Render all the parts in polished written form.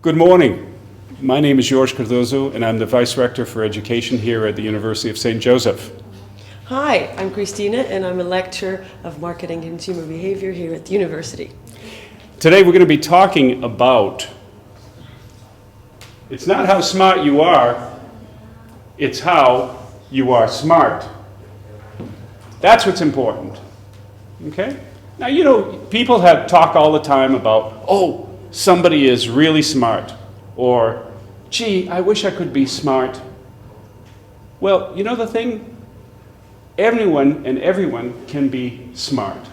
Good morning. My name is Jorge Cardozo, and I'm the Vice Rector for Education here at the University of St. Joseph. Hi, I'm Christina, and I'm a lecturer of Marketing and Consumer Behavior here at the university. Today we're going to be talking about, it's not how smart you are, it's how you are smart. That's what's important. Okay? Now, you know, people talk all the time about, oh, somebody is really smart, or, gee, I wish I could be smart. Well, you know the thing? Anyone and everyone can be smart.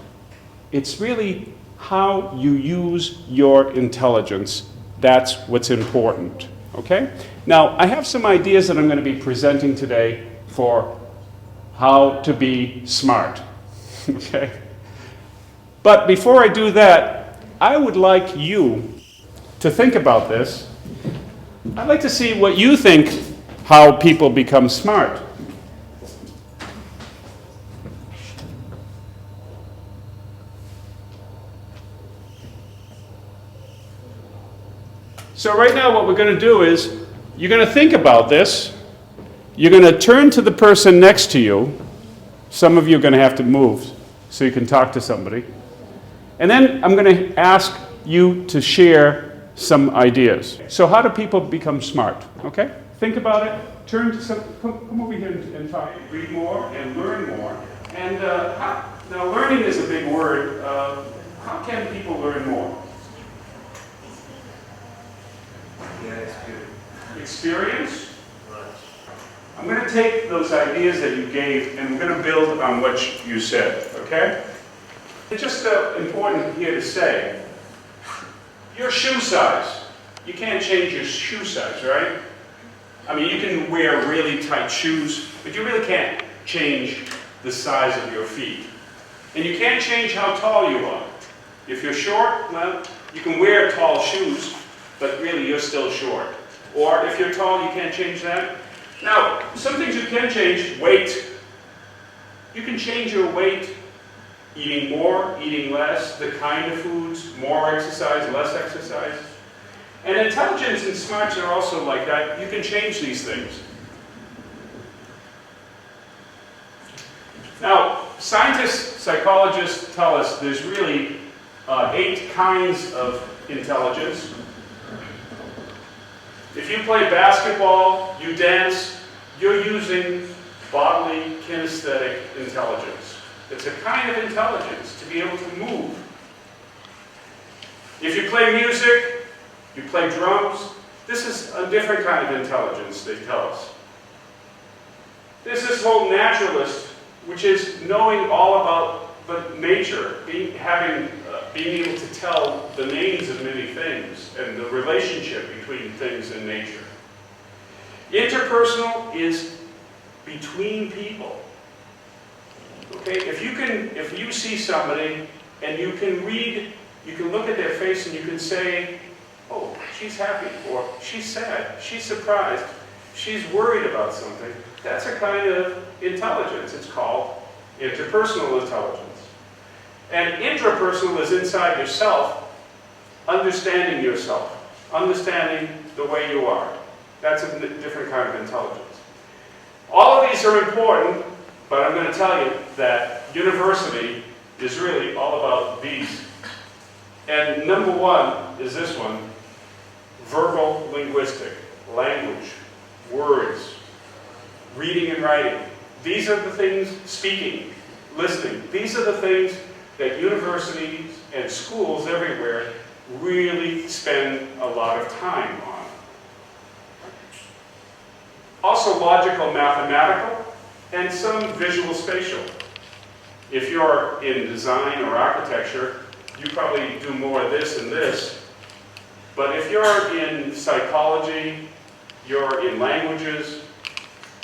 It's really how you use your intelligence. That's what's important, okay? Now, I have some ideas that I'm going to be presenting today for how to be smart, okay? But before I do that, I would like you to think about this. I'd like to see what you think how people become smart. So right now what we're going to do is, you're going to think about this, you're going to turn to the person next to you, some of you are going to have to move so you can talk to somebody, and then I'm going to ask you to share some ideas. So how do people become smart, okay? Think about it, turn to come over here and talk, read more and learn more. And now learning is a big word, how can people learn more? Experience. I'm going to take those ideas that you gave and we're going to build on what you said, okay? It's just important here to say, your shoe size. You can't change your shoe size, right? I mean, you can wear really tight shoes, but you really can't change the size of your feet. And you can't change how tall you are. If you're short, well, you can wear tall shoes, but really you're still short. Or if you're tall, you can't change that. Now, some things you can change, weight. You can change your weight, eating more, eating less, the kind of foods, more exercise, less exercise. And intelligence and smarts are also like that. You can change these things. Now, scientists, psychologists tell us there's really 8 kinds of intelligence. If you play basketball, you dance, you're using bodily kinesthetic intelligence. It's a kind of intelligence to be able to move. If you play music, you play drums, this is a different kind of intelligence, they tell us. There's this whole naturalist, which is knowing all about the nature, being able to tell the names of many things and the relationship between things and nature. Interpersonal is between people. Okay, if you see somebody and you can read, you can look at their face and you can say, oh, she's happy, or she's sad, she's surprised, she's worried about something. That's a kind of intelligence. It's called interpersonal intelligence. And intrapersonal is inside yourself, understanding yourself, understanding the way you are. That's a different kind of intelligence. All of these are important, but I'm going to tell you that university is really all about these. And number 1 is this one, verbal linguistic, language, words, reading and writing. These are the things, speaking, listening. These are the things that universities and schools everywhere really spend a lot of time on. Also logical, mathematical, and some visual spatial. If you're in design or architecture, you probably do more of this and this. But if you're in psychology, you're in languages,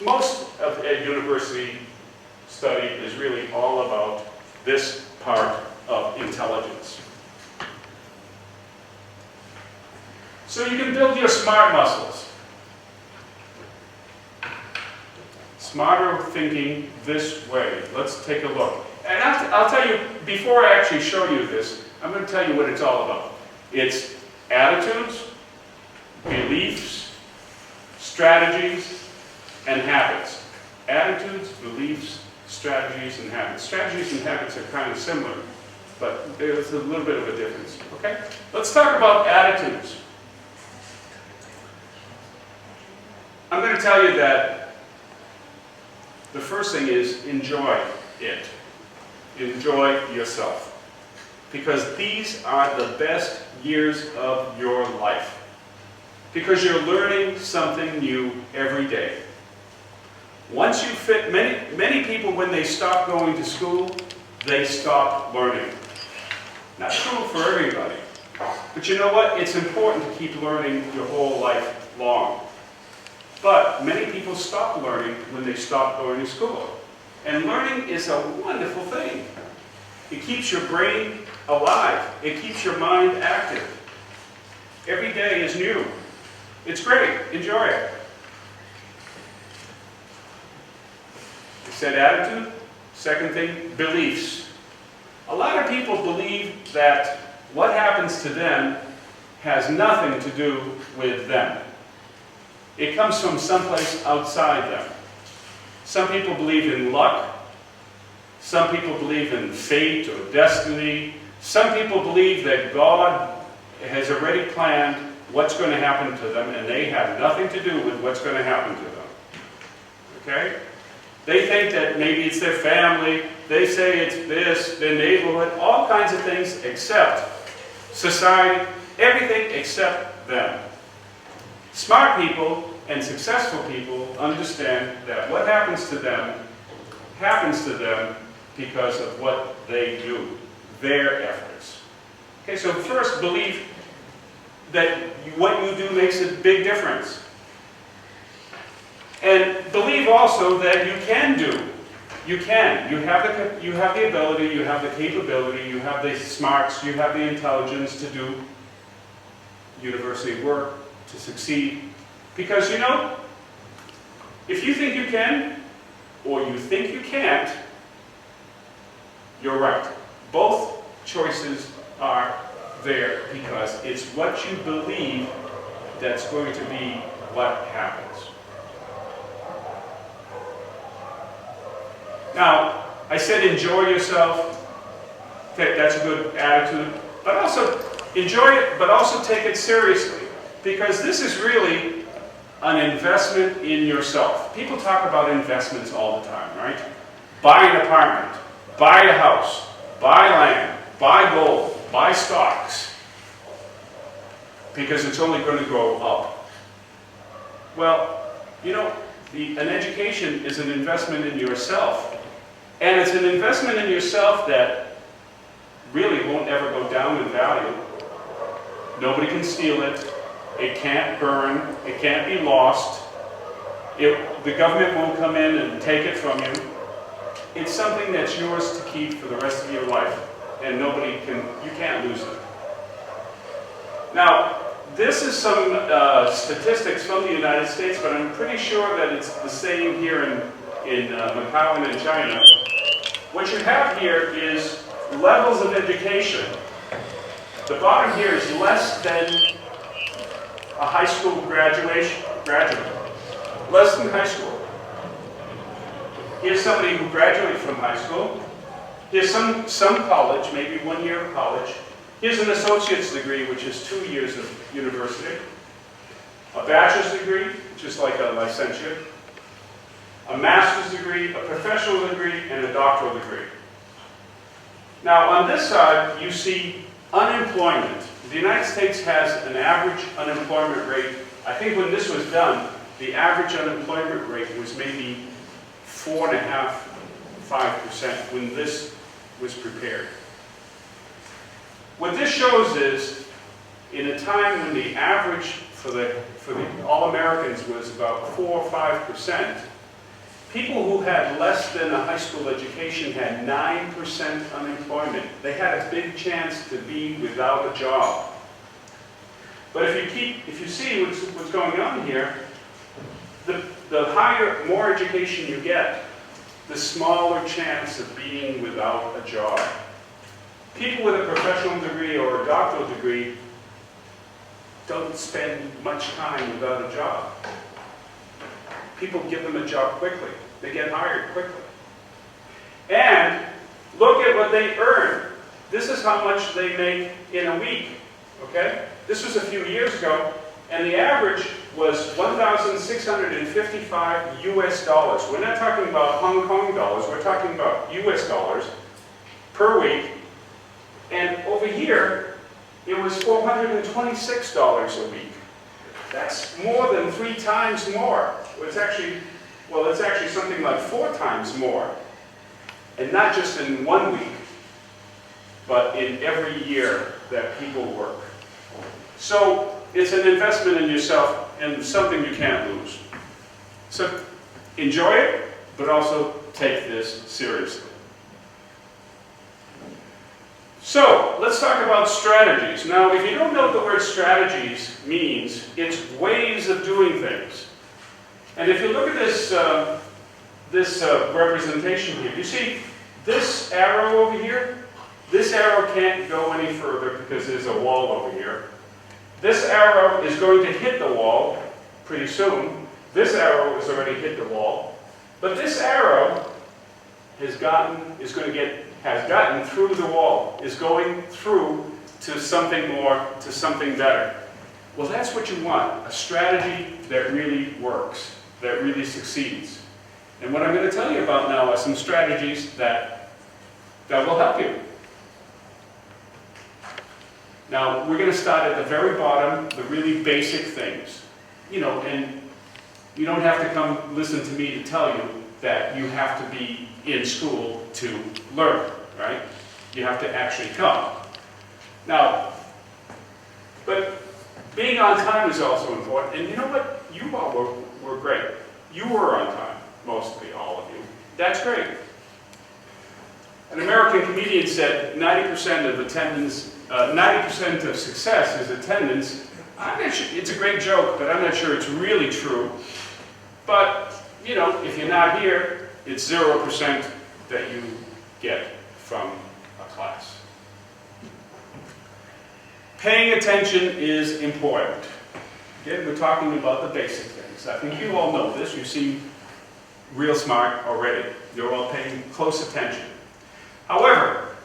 most of a university study is really all about this part of intelligence. So you can build your smart muscles. Smarter thinking this way. Let's take a look. And I'll tell you, before I actually show you this, I'm going to tell you what it's all about. It's attitudes, beliefs, strategies, and habits. Attitudes, beliefs, strategies, and habits. Strategies and habits are kind of similar, but there's a little bit of a difference, okay? Let's talk about attitudes. I'm going to tell you that the first thing is enjoy it. Enjoy yourself. Because these are the best years of your life. Because you're learning something new every day. Once you fit, many people, when they stop going to school, they stop learning. Not true for everybody. But you know what? It's important to keep learning your whole life long. But many people stop learning when they stop going to school. And learning is a wonderful thing. It keeps your brain alive. It keeps your mind active. Every day is new. It's great. Enjoy it. I said attitude. Second thing, beliefs. A lot of people believe that what happens to them has nothing to do with them. It comes from someplace outside them. Some people believe in luck. Some people believe in fate or destiny. Some people believe that God has already planned what's going to happen to them, and they have nothing to do with what's going to happen to them. Okay? They think that maybe it's their family. They say it's this, their neighborhood, all kinds of things except society, everything except them. Smart people and successful people understand that what happens to them because of what they do, their efforts. Okay, so first, believe that what you do makes a big difference. And believe also that you can do. You can. You have the ability, you have the capability, you have the smarts, you have the intelligence to do university work, to succeed. Because you know, if you think you can, or you think you can't, you're right. Both choices are there because it's what you believe that's going to be what happens. Now, I said enjoy yourself. That's a good attitude. But also enjoy it, but also take it seriously. Because this is really an investment in yourself. People talk about investments all the time, right? Buy an apartment, buy a house, buy land, buy gold, buy stocks. Because it's only going to go up. Well, you know, an education is an investment in yourself. And it's an investment in yourself that really won't ever go down in value. Nobody can steal it. It can't burn. It can't be lost. The government won't come in and take it from you. It's something that's yours to keep for the rest of your life. And you can't lose it. Now, this is some statistics from the United States, but I'm pretty sure that it's the same here in Macau and in China. What you have here is levels of education. The bottom here is less than a high school graduate. Less than high school. Here's somebody who graduated from high school. Here's some college, maybe 1 year of college. Here's an associate's degree, which is 2 years of university. A bachelor's degree, which is like a licentiate. A master's degree, a professional degree, and a doctoral degree. Now, on this side, you see unemployment. The United States has an average unemployment rate. I think when this was done, the average unemployment rate was maybe 4.5%, 5% when this was prepared. What this shows is, in a time when the average for the all-Americans was about 4 or 5%, people who had less than a high school education had 9% unemployment. They had a big chance to be without a job. But if you see what's going on here, the more education you get, the smaller chance of being without a job. People with a professional degree or a doctoral degree don't spend much time without a job. People give them a job quickly. They get hired quickly. And look at what they earn. This is how much they make in a week, okay? This was a few years ago, and the average was 1,655 US dollars. We're not talking about Hong Kong dollars, we're talking about US dollars per week. And over here, it was $426 a week. That's more than 3 times more. It's actually something like 4 times more. And not just in 1 week, but in every year that people work. So it's an investment in yourself and something you can't lose. So enjoy it, but also take this seriously. So let's talk about strategies. Now, if you don't know what the word strategies means, it's ways of doing things. And if you look at this, representation here, you see this arrow over here? This arrow can't go any further because there's a wall over here. This arrow is going to hit the wall pretty soon. This arrow has already hit the wall. But this arrow has gotten through the wall, is going through to something more, to something better. Well, that's what you want, a strategy that really works, that really succeeds. And what I'm going to tell you about now are some strategies that will help you. Now, we're going to start at the very bottom, the really basic things. You know, and you don't have to come listen to me to tell you that you have to be in school to learn, right? You have to actually come. Now, but being on time is also important. And you know what? You all were great. You were on time, mostly, all of you. That's great. An American comedian said 90% of attendance, 90% of success is attendance. I'm not sure, it's a great joke, but I'm not sure it's really true. But, you know, if you're not here, it's 0% that you get from a class. Paying attention is important. Again, we're talking about the basic things. I think you all know this. You seem real smart already. You're all paying close attention. However,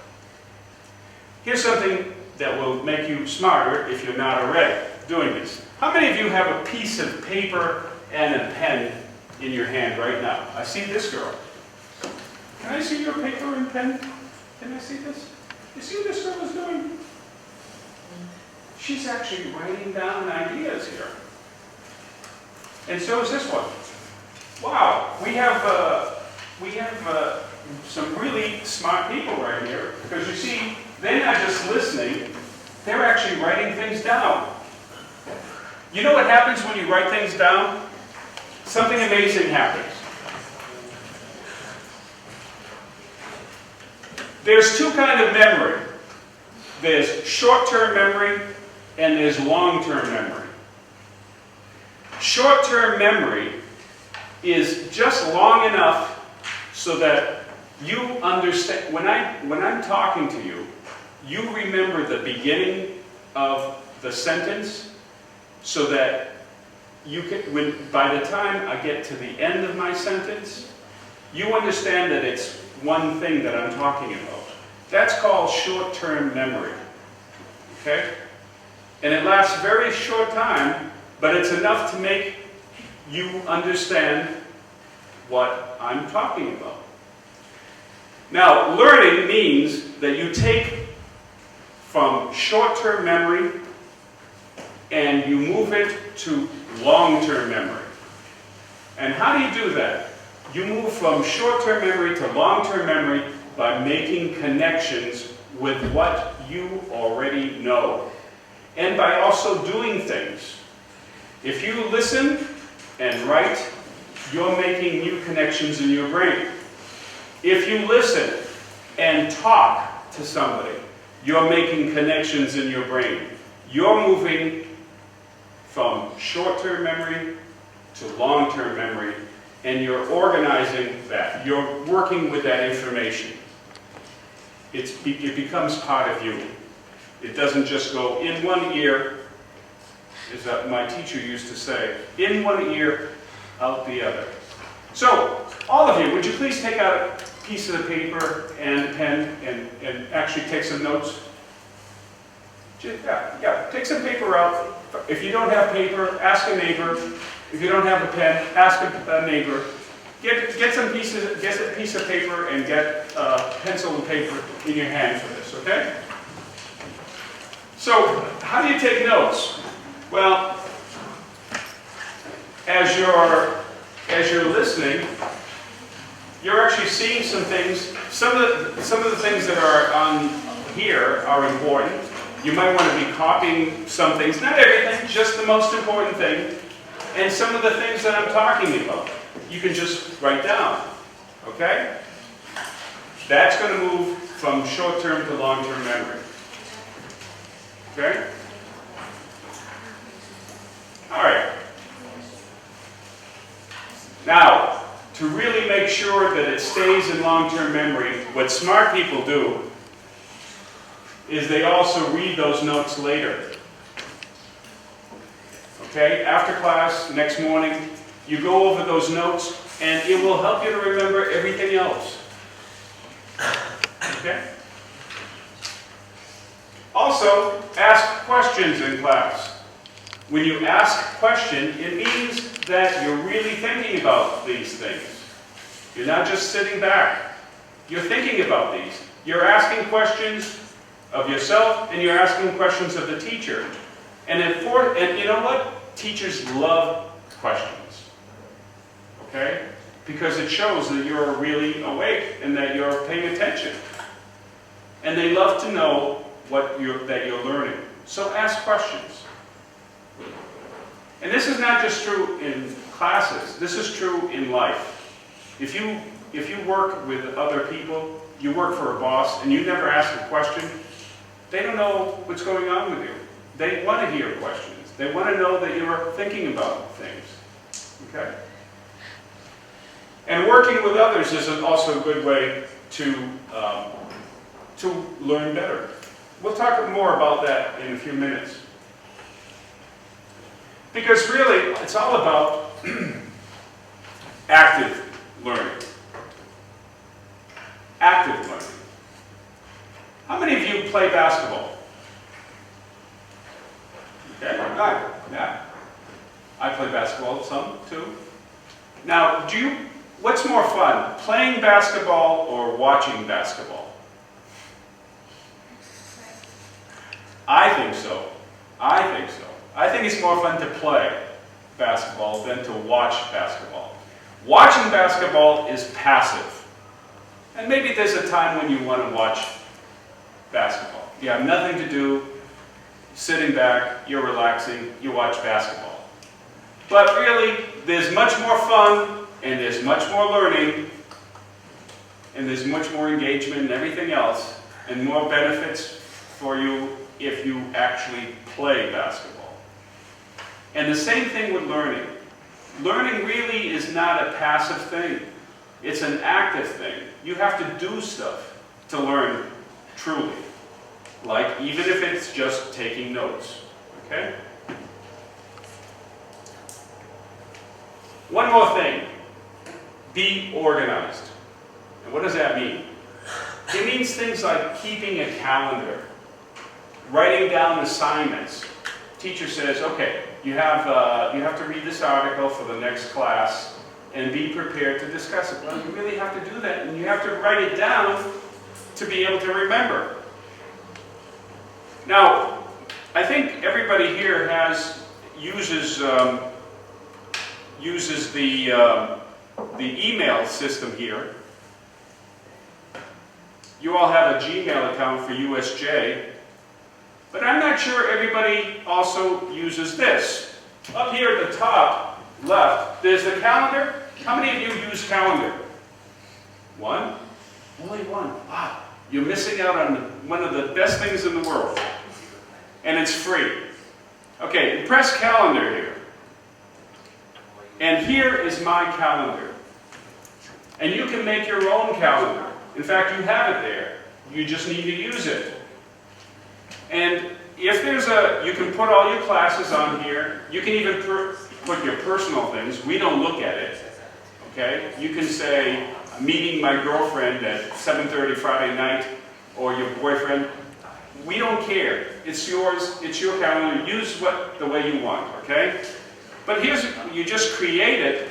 here's something that will make you smarter if you're not already doing this. How many of you have a piece of paper and a pen in your hand right now? I see this girl. Can I see your paper and pen? Can I see this? You see what this girl is doing? She's actually writing down ideas here. And so is this one. Wow, we have some really smart people right here, because you see, they're not just listening, they're actually writing things down. You know what happens when you write things down? Something amazing happens. There's two kinds of memory. There's short-term memory and there's long-term memory. Short-term memory is just long enough so that you understand. When I'm talking to you, you remember the beginning of the sentence so that you can, by the time I get to the end of my sentence, you understand that it's one thing that I'm talking about. That's called short-term memory. Okay? And it lasts a very short time, but it's enough to make you understand what I'm talking about. Now, learning means that you take from short-term memory and you move it to long-term memory. And how do you do that? You move from short-term memory to long-term memory by making connections with what you already know. And by also doing things. If you listen and write, you're making new connections in your brain. If you listen and talk to somebody, you're making connections in your brain. You're moving from short-term memory to long-term memory, and you're organizing that. You're working with that information. It becomes part of you. It doesn't just go in one ear as my teacher used to say. In one ear, out the other. So, all of you, would you please take out a piece of the paper and a pen and actually take some notes? Yeah, take some paper out. If you don't have paper, ask a neighbor. If you don't have a pen, ask a neighbor. Get a piece of paper and get pencil and paper in your hand for this, okay? So, how do you take notes? Well, as you're listening, you're actually seeing some things. Some of the things that are on here are important. You might want to be copying some things, not everything, just the most important thing. And some of the things that I'm talking about, you can just write down, okay? That's going to move from short-term to long-term memory, okay? All right. Now, to really make sure that it stays in long-term memory, what smart people do is they also read those notes later. Okay, after class, next morning, you go over those notes and it will help you to remember everything else. Okay? Also, ask questions in class. When you ask a question, it means that you're really thinking about these things. You're not just sitting back. You're thinking about these. You're asking questions of yourself, and you're asking questions of the teacher. And you know what? Teachers love questions. Okay? Because it shows that you're really awake and that you're paying attention. And they love to know that you're learning. So ask questions. And this is not just true in classes. This is true in life. If you work with other people, you work for a boss, and you never ask a question, they don't know what's going on with you. They want to hear questions. They want to know that you're thinking about things. Okay? And working with others is also a good way to learn better. We'll talk more about that in a few minutes. Because really, it's all about active learning. Active learning. How many of you play basketball? Okay, yeah. I play basketball some too. Now, what's more fun, playing basketball or watching basketball? I think so. I think it's more fun to play basketball than to watch basketball. Watching basketball is passive. And maybe there's a time when you want to watch basketball. You have nothing to do, sitting back, you're relaxing, you watch basketball. But really, there's much more fun, and there's much more learning, and there's much more engagement and everything else, and more benefits for you if you actually play basketball. And the same thing with learning. Learning really is not a passive thing. It's an active thing. You have to do stuff to learn truly. Like, even if it's just taking notes. Okay? One more thing. Be organized. And what does that mean? It means things like keeping a calendar, writing down assignments. Teacher says, okay, you have to read this article for the next class and be prepared to discuss it. Well, you really have to do that, and you have to write it down to be able to remember. Now, I think everybody here uses the email system here. You all have a Gmail account for USJ, but I'm not sure everybody also uses this. Up here at the top left, there's the calendar. How many of you use calendar? One? Only one. Wow. You're missing out on one of the best things in the world. And it's free. Okay, press calendar here. And here is my calendar. And you can make your own calendar. In fact, you have it there. You just need to use it. And if there's you can put all your classes on here. You can even put your personal things. We don't look at it, okay? You can say, meeting my girlfriend at 7:30 Friday night, or your boyfriend. We don't care. It's yours. It's your calendar. Use the way you want, okay? But you just create it.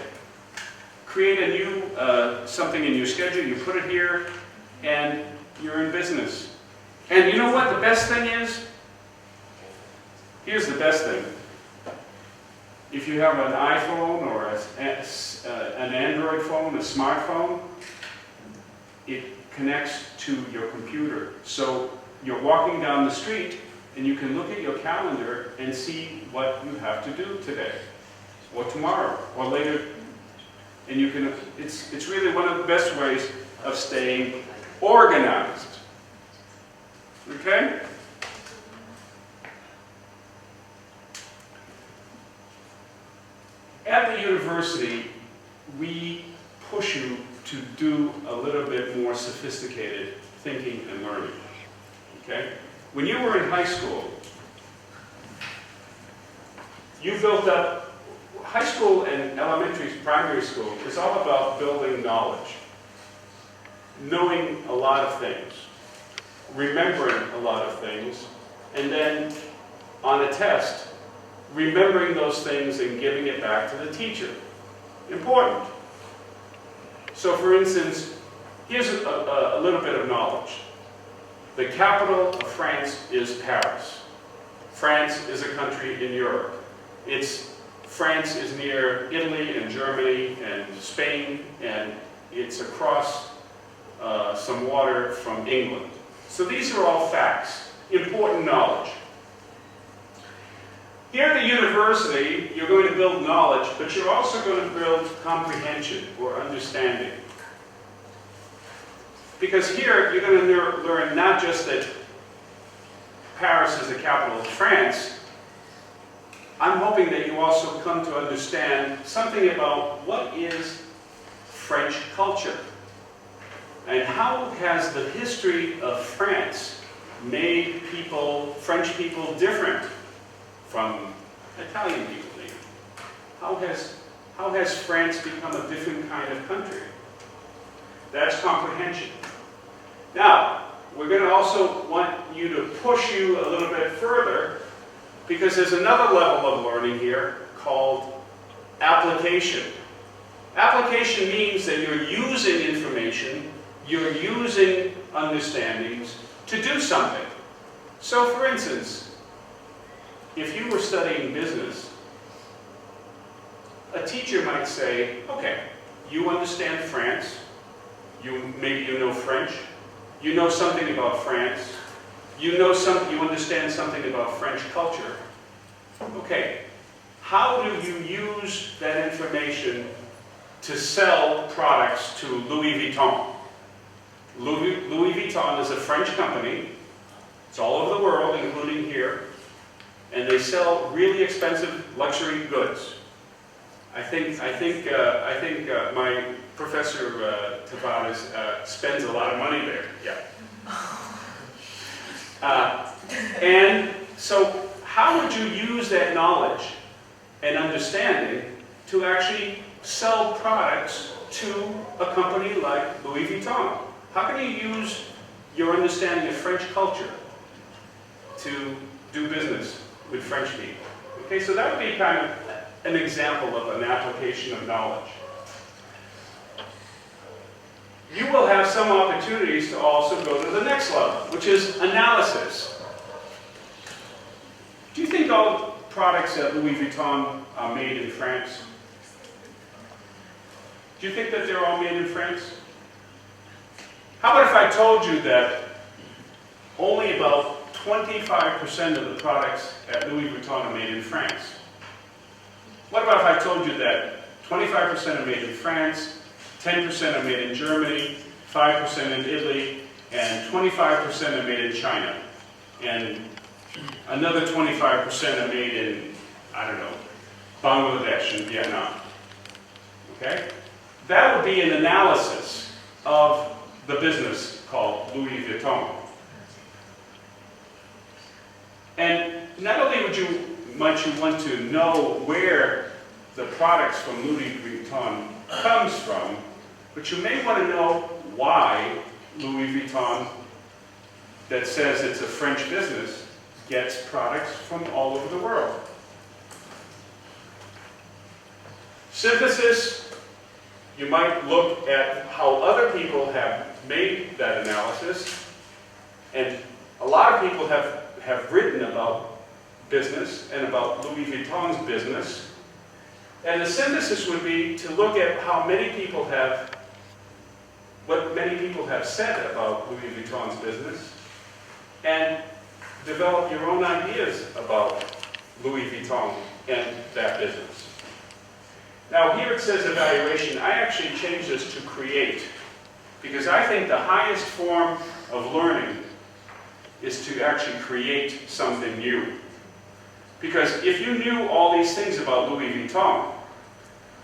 Create a new something in your schedule. You put it here, and you're in business. And you know what the best thing is? Here's the best thing. If you have an iPhone or an Android phone, a smartphone, it connects to your computer. So you're walking down the street and you can look at your calendar and see what you have to do today, or tomorrow, or later. And you can, it's really one of the best ways of staying organized. Okay? At the university, we push you to do a little bit more sophisticated thinking and learning. Okay? When you were in high school, you built up, high school and primary school is all about building knowledge, knowing a lot of things, remembering a lot of things, and then on a test, remembering those things and giving it back to the teacher. Important. So for instance, here's a little bit of knowledge. The capital of France is Paris. France is a country in Europe. France is near Italy and Germany and Spain, and it's across some water from England. So these are all facts, important knowledge. Here at the university, you're going to build knowledge, but you're also going to build comprehension or understanding. Because here, you're going to learn not just that Paris is the capital of France. I'm hoping that you also come to understand something about what is French culture, and how has the history of France made French people different from Italian people maybe. How has France become a different kind of country? That's comprehension. Now, we're going to also want you to push you a little bit further, because there's another level of learning here called application. Application means that you're using information, you're using understandings to do something. So for instance, if you were studying business, a teacher might say, okay, you understand France, maybe you know French, you know something about France, you understand something about French culture. Okay, how do you use that information to sell products to Louis Vuitton? Louis Vuitton is a French company. It's all over the world, including here. And they sell really expensive luxury goods. I think my professor Tavares spends a lot of money there. Yeah. And so, how would you use that knowledge and understanding to actually sell products to a company like Louis Vuitton? How can you use your understanding of French culture to do business with French people? Okay, so that would be kind of an example of an application of knowledge. You will have some opportunities to also go to the next level, which is analysis. Do you think all products at Louis Vuitton are made in France? Do you think that they're all made in France? How about if I told you that only about 25% of the products at Louis Vuitton are made in France? What about if I told you that 25% are made in France, 10% are made in Germany, 5% in Italy, and 25% are made in China, and another 25% are made in, I don't know, Bangladesh and Vietnam? Okay? That would be an analysis of the business called Louis Vuitton. And not only might you want to know where the products from Louis Vuitton comes from, but you may want to know why Louis Vuitton, that says it's a French business, gets products from all over the world. Synthesis, you might look at how other people have made that analysis, and a lot of people have written about business and about Louis Vuitton's business. And the synthesis would be to look at how many people have, what many people have said about Louis Vuitton's business, and develop your own ideas about Louis Vuitton and that business. Now here it says evaluation. I actually changed this to create, because I think the highest form of learning is to actually create something new. Because if you knew all these things about Louis Vuitton,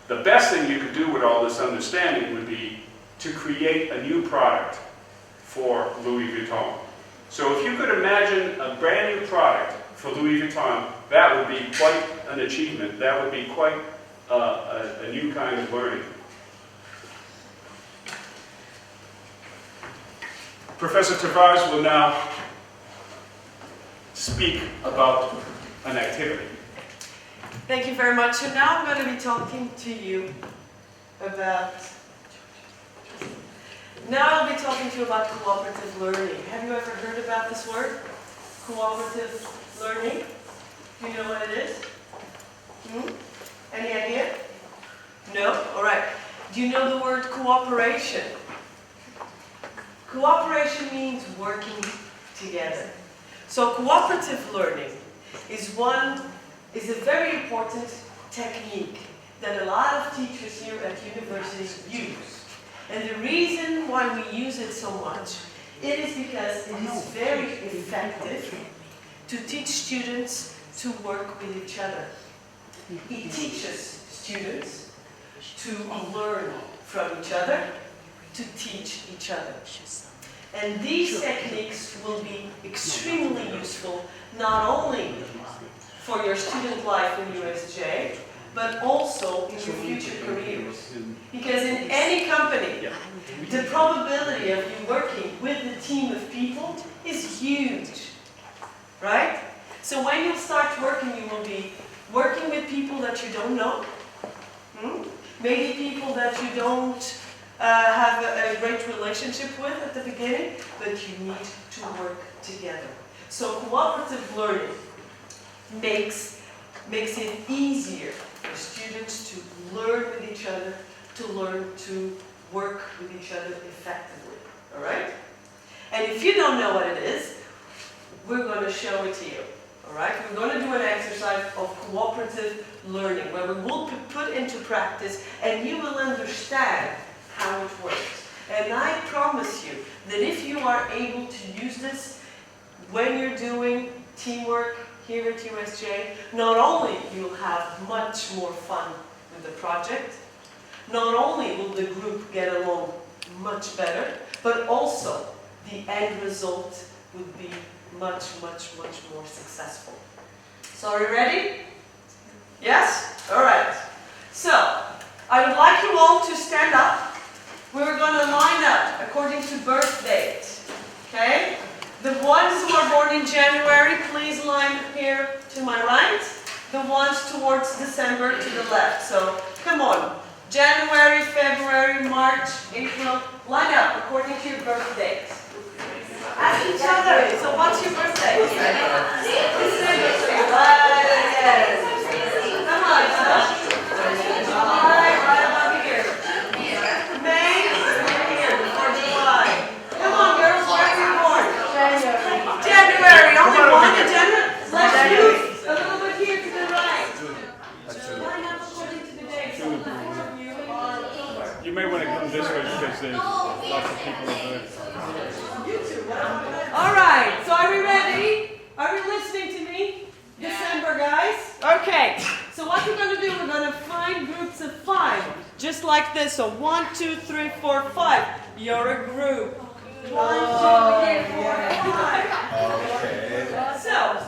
the best thing you could do with all this understanding would be to create a new product for Louis Vuitton. So if you could imagine a brand new product for Louis Vuitton, that would be quite an achievement. That would be quite a new kind of learning. Professor Tavares will now speak about an activity. Thank you very much. So now I'm going to be talking to you about cooperative learning. Have you ever heard about this word? Cooperative learning? Do you know what it is? Any idea? No? All right. Do you know the word cooperation? Cooperation means working together. So cooperative learning is a very important technique that a lot of teachers here at universities use. And the reason why we use it so much, it is because it is very effective to teach students to work with each other. It teaches students to learn from each other, to teach each other. And these techniques will be extremely useful, not only for your student life in USJ, but also in your future careers. Because in any company, the probability of you working with a team of people is huge, right? So when you start working, you will be working with people that you don't know, maybe people that you don't have a great relationship with at the beginning, but you need to work together. So cooperative learning makes it easier for students to learn with each other, to learn to work with each other effectively. All right? And if you don't know what it is, we're going to show it to you. All right? We're going to do an exercise of cooperative learning where we will put into practice and you will understand how it works. And I promise you that if you are able to use this when you're doing teamwork here at USJ, not only you'll have much more fun with the project, not only will the group get along much better, but also the end result would be much, much, much more successful. So are you ready? Yes? All right. So, I would like you all to stand up. We're going to line up according to birth date. Okay? The ones who are born in January, please line here to my right. The ones towards December to the left. So, come on. January, February, March, April. Line up according to your birth date. Ask each other. So, what's your birthday? Yes. Come on, huh? Right above here. May, here, before July. Come on, girls, where are you born? January. Only one in January? Let's move a little bit here to the right. Line up according to the date. So, the four of you are October. You may want to come this way because there's lots of people over there. All right, so are we ready? Are we listening to me? December, guys? Okay, so what we're going to do, we're going to find groups of 5, just like this. So 1, 2, 3, 4, 5. You're a group. 1, 2, 3, 4, 5. Okay. So,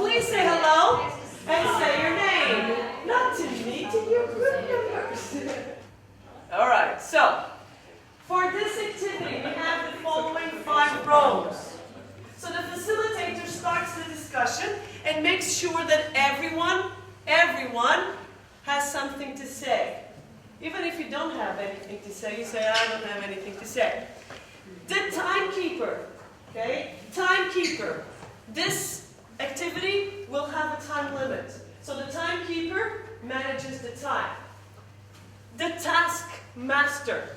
please say hello and say your name. Not to me, to your group members. All right, so for this activity, we have the following 5 rows. So the facilitator starts the discussion and makes sure that everyone has something to say. Even if you don't have anything to say, you say, I don't have anything to say. The timekeeper, okay? Timekeeper. This activity will have a time limit. So the timekeeper manages the time. The task master,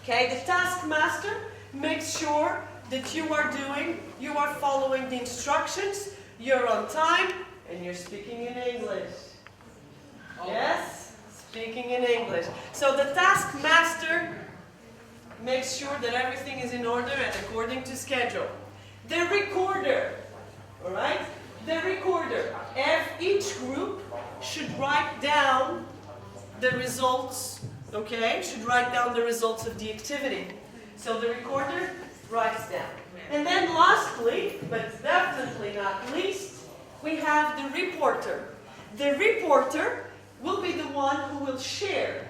okay? The task master makes sure that you are following the instructions, you're on time, and you're speaking in English. Yes? Speaking in English. So the task master makes sure that everything is in order and according to schedule. The recorder, all right? The recorder. Each group should write down the results, okay? Should write down the results of the activity. So the recorder writes down. And then lastly, but definitely not least, we have the reporter. The reporter will be the one who will share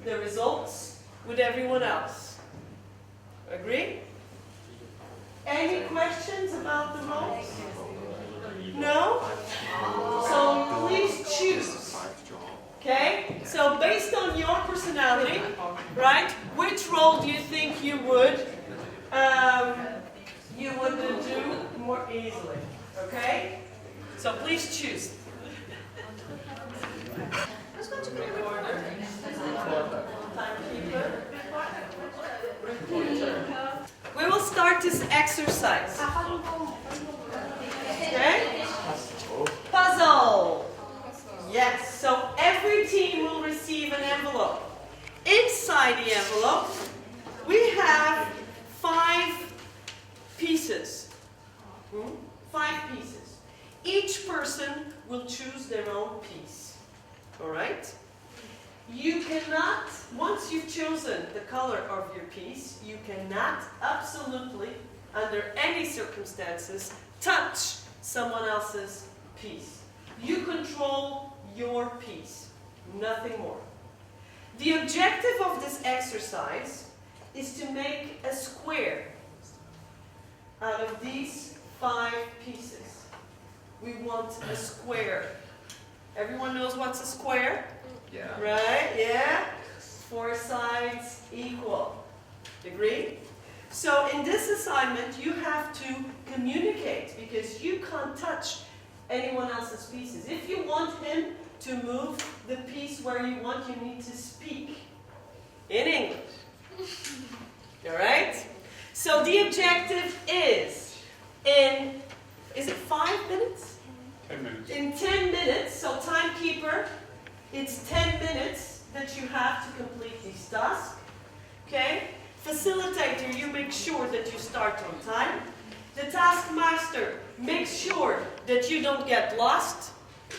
the results with everyone else. Agree? Any questions about the roles? No? So please choose. Okay? So based on your personality, right, which role do you think you would do more easily? Okay? So please choose. Recorder, timekeeper, reporter. We will start this exercise. Okay? Puzzle. Yes, so every team will receive an envelope. Inside the envelope, we have 5 pieces. 5 pieces. Each person will choose their own piece. All right? You cannot, once you've chosen the color of your piece, you cannot absolutely, under any circumstances, touch someone else's piece. You control your piece, nothing more. The objective of this exercise is to make a square out of these 5 pieces. We want a square. Everyone knows what's a square? Yeah. Right? Yeah? 4 sides equal. Agree? So in this assignment, you have to communicate because you can't touch anyone else's pieces. If you want him to move the piece where you want, you need to speak in English. All right? So the objective is is it 5 minutes? 10 minutes. In 10 minutes, so timekeeper, it's 10 minutes that you have to complete this task. Okay? Facilitator, you make sure that you start on time. The task master makes sure that you don't get lost.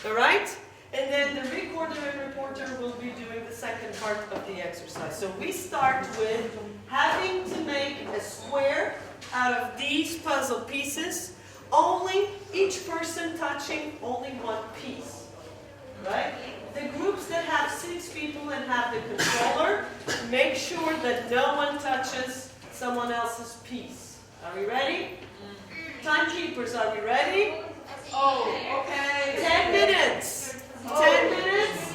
All right? And then the recorder and reporter will be doing the second part of the exercise. So we start with having to make a square out of these puzzle pieces, only each person touching only one piece. Right? The groups that have 6 people and have the controller, make sure that no one touches someone else's piece. Are we ready? Timekeepers, are we ready? Oh, okay. 10 minutes. 10 minutes.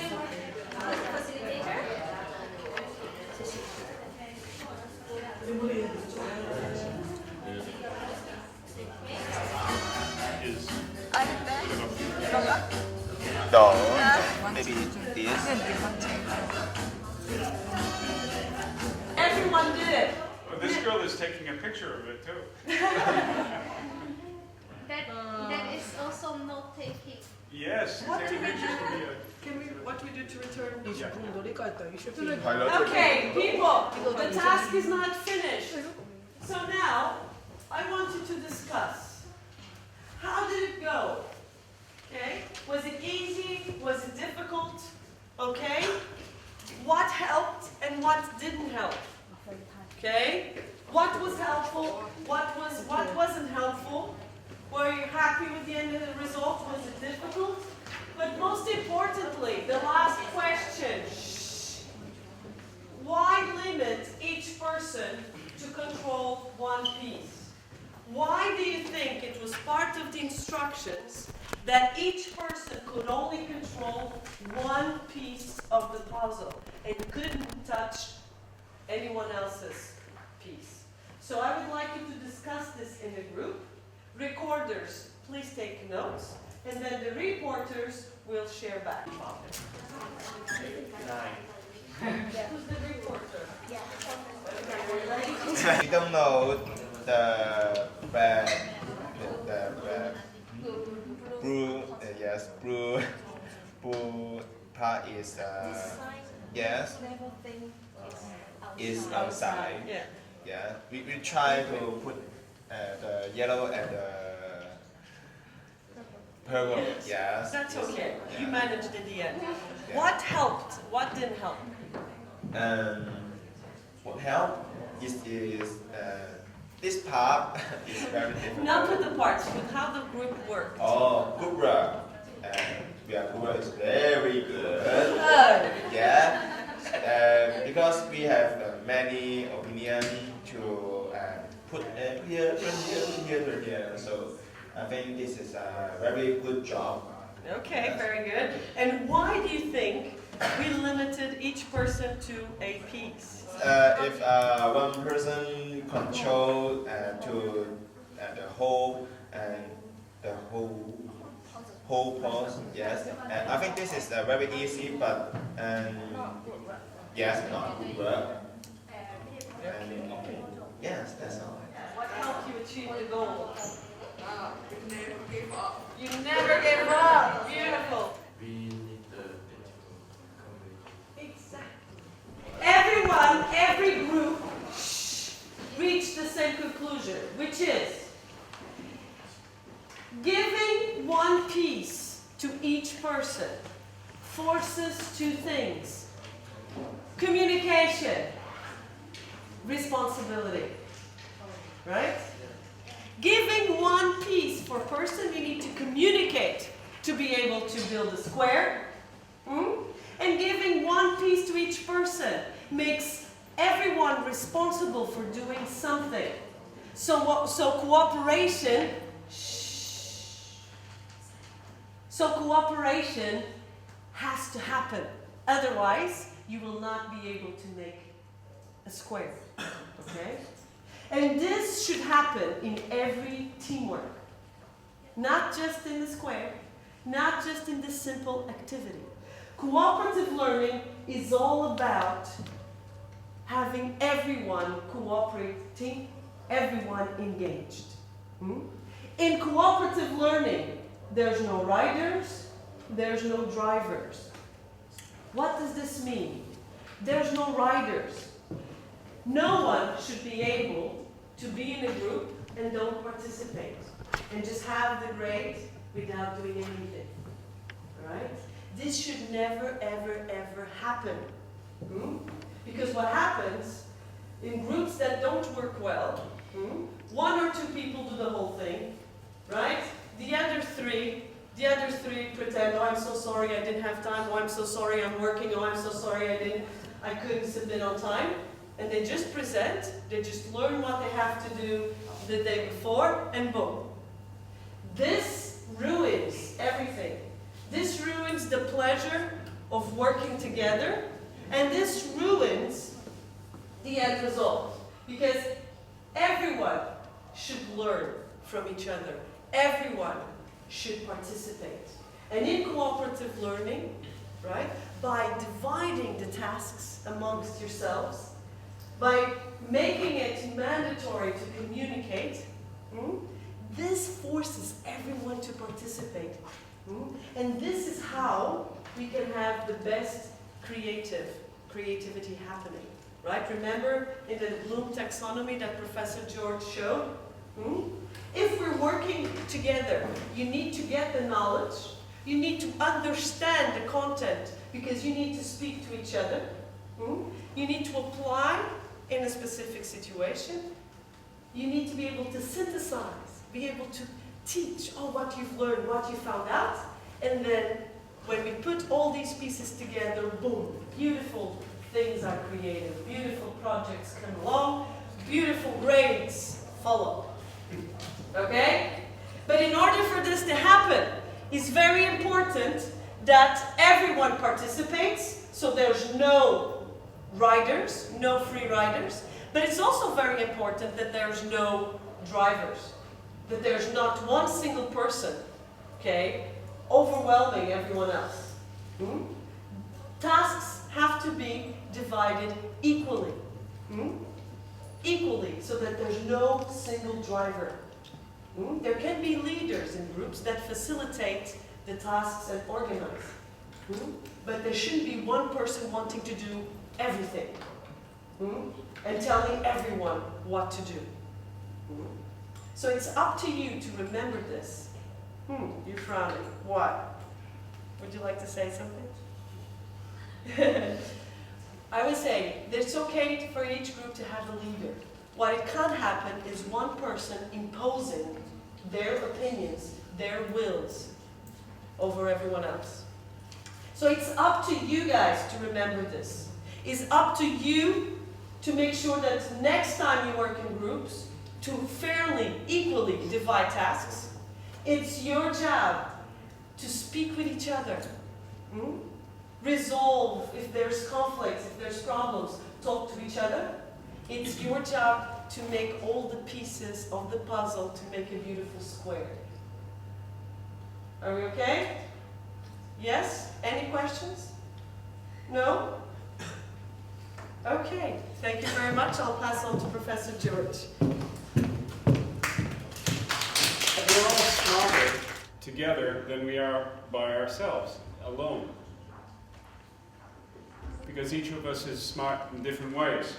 No, maybe this. Everyone did it. Well, this girl is taking a picture of it too. That is also note taking. Yes, What taking do we pictures can be What do we do to return? Highlight. Okay, people, the task is not finished. So now, I want you to discuss. How did it go? Okay, was it easy? Was it difficult? Okay, what helped and what didn't help? Okay, what was helpful? What wasn't helpful? Were you happy with the end of the result? Was it difficult? But most importantly, the last question. Why limit each person to control one piece? Why do you think it was part of the instructions that each person could only control one piece of the puzzle and couldn't touch anyone else's piece? So I would like you to discuss this in a group. Recorders, please take notes, and then the reporters will share back. Who's the reporter? We don't know the red, blue, yes, blue part is, yes, is outside. Yeah. Yeah, we try to put the yellow and the purple, yes. That's okay. You Yeah. managed in the end. Yeah. What helped? What didn't help? What helped is this part is very difficult. Not with the parts, with how the group worked. Oh, Gubra. Gubra is very good. Good. Yeah. Because we have many opinions to put here. So I think this is a very good job. Okay, very good. And why do you think we limited each person to a piece? If one person control to the whole and the whole pose, yes. And I think this is very easy, but yes, not good work. And yes, that's all. What helped you achieve the goal? You never gave up. Beautiful. Exactly. Everyone, every group reached the same conclusion, which is giving one piece to each person forces two things: communication, responsibility. Right? Giving one piece for a person, you need to communicate to be able to build a square. And giving one piece to each person makes everyone responsible for doing something. So cooperation. So cooperation has to happen. Otherwise, you will not be able to make a square. Okay? And this should happen in every teamwork. Not just in the square, not just in this simple activity. Cooperative learning is all about having everyone cooperating, everyone engaged. In cooperative learning, there's no riders, there's no drivers. What does this mean? There's no riders. No one should be able to be in a group and don't participate and just have the grade without doing anything. Right? This should never, ever, ever happen. Because what happens in groups that don't work well, one or two people do the whole thing, right? The other three pretend, oh, I'm so sorry, I didn't have time, oh, I'm so sorry, I'm working, oh, I'm so sorry, I couldn't submit on time. And they just present, they just learn what they have to do the day before, and boom. This ruins everything. This ruins the pleasure of working together, and this ruins the end result. Because everyone should learn from each other. Everyone should participate. And in cooperative learning, right, by dividing the tasks amongst yourselves, by making it mandatory to communicate, this forces everyone to participate. And this is how we can have the best creativity happening. Right? Remember in the Bloom taxonomy that Professor George showed? If we're working together, you need to get the knowledge, you need to understand the content because you need to speak to each other. You need to apply in a specific situation. You need to be able to synthesize, be able to teach what you've learned, what you found out, and then when we put all these pieces together, boom, beautiful things are created, beautiful projects come along, beautiful grades follow. Okay? But in order for this to happen, it's very important that everyone participates, so there's no riders, no free riders, but it's also very important that there's no drivers, that there's not one single person, okay, overwhelming everyone else. Tasks have to be divided equally. Equally, so that there's no single driver. There can be leaders in groups that facilitate the tasks and organize. But there shouldn't be one person wanting to do everything and telling everyone what to do. So it's up to you to remember this. You're frowning. Why? Would you like to say something? I would say that it's okay for each group to have a leader. What it can happen is one person imposing their opinions, their wills over everyone else. So it's up to you guys to remember this. It's up to you to make sure that next time you work in groups, to fairly, equally divide tasks. It's your job to speak with each other. Resolve if there's conflicts, if there's problems, talk to each other. It's your job to make all the pieces of the puzzle to make a beautiful square. Are we okay? Yes? Any questions? No? Okay, thank you very much. I'll pass on to Professor George. We're all smarter together than we are by ourselves, alone. Because each of us is smart in different ways.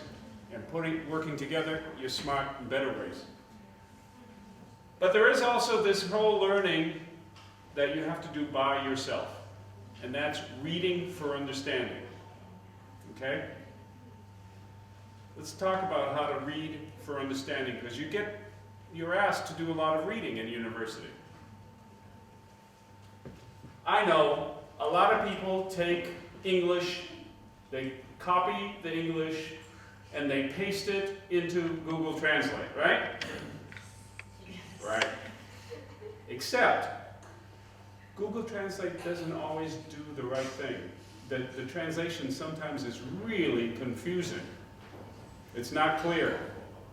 And working together, you're smart in better ways. But there is also this whole learning that you have to do by yourself. And that's reading for understanding. Okay? Let's talk about how to read for understanding, because you're asked to do a lot of reading in university. I know a lot of people take English, they copy the English, and they paste it into Google Translate, right? Right. Except, Google Translate doesn't always do the right thing. The translation sometimes is really confusing. It's not clear.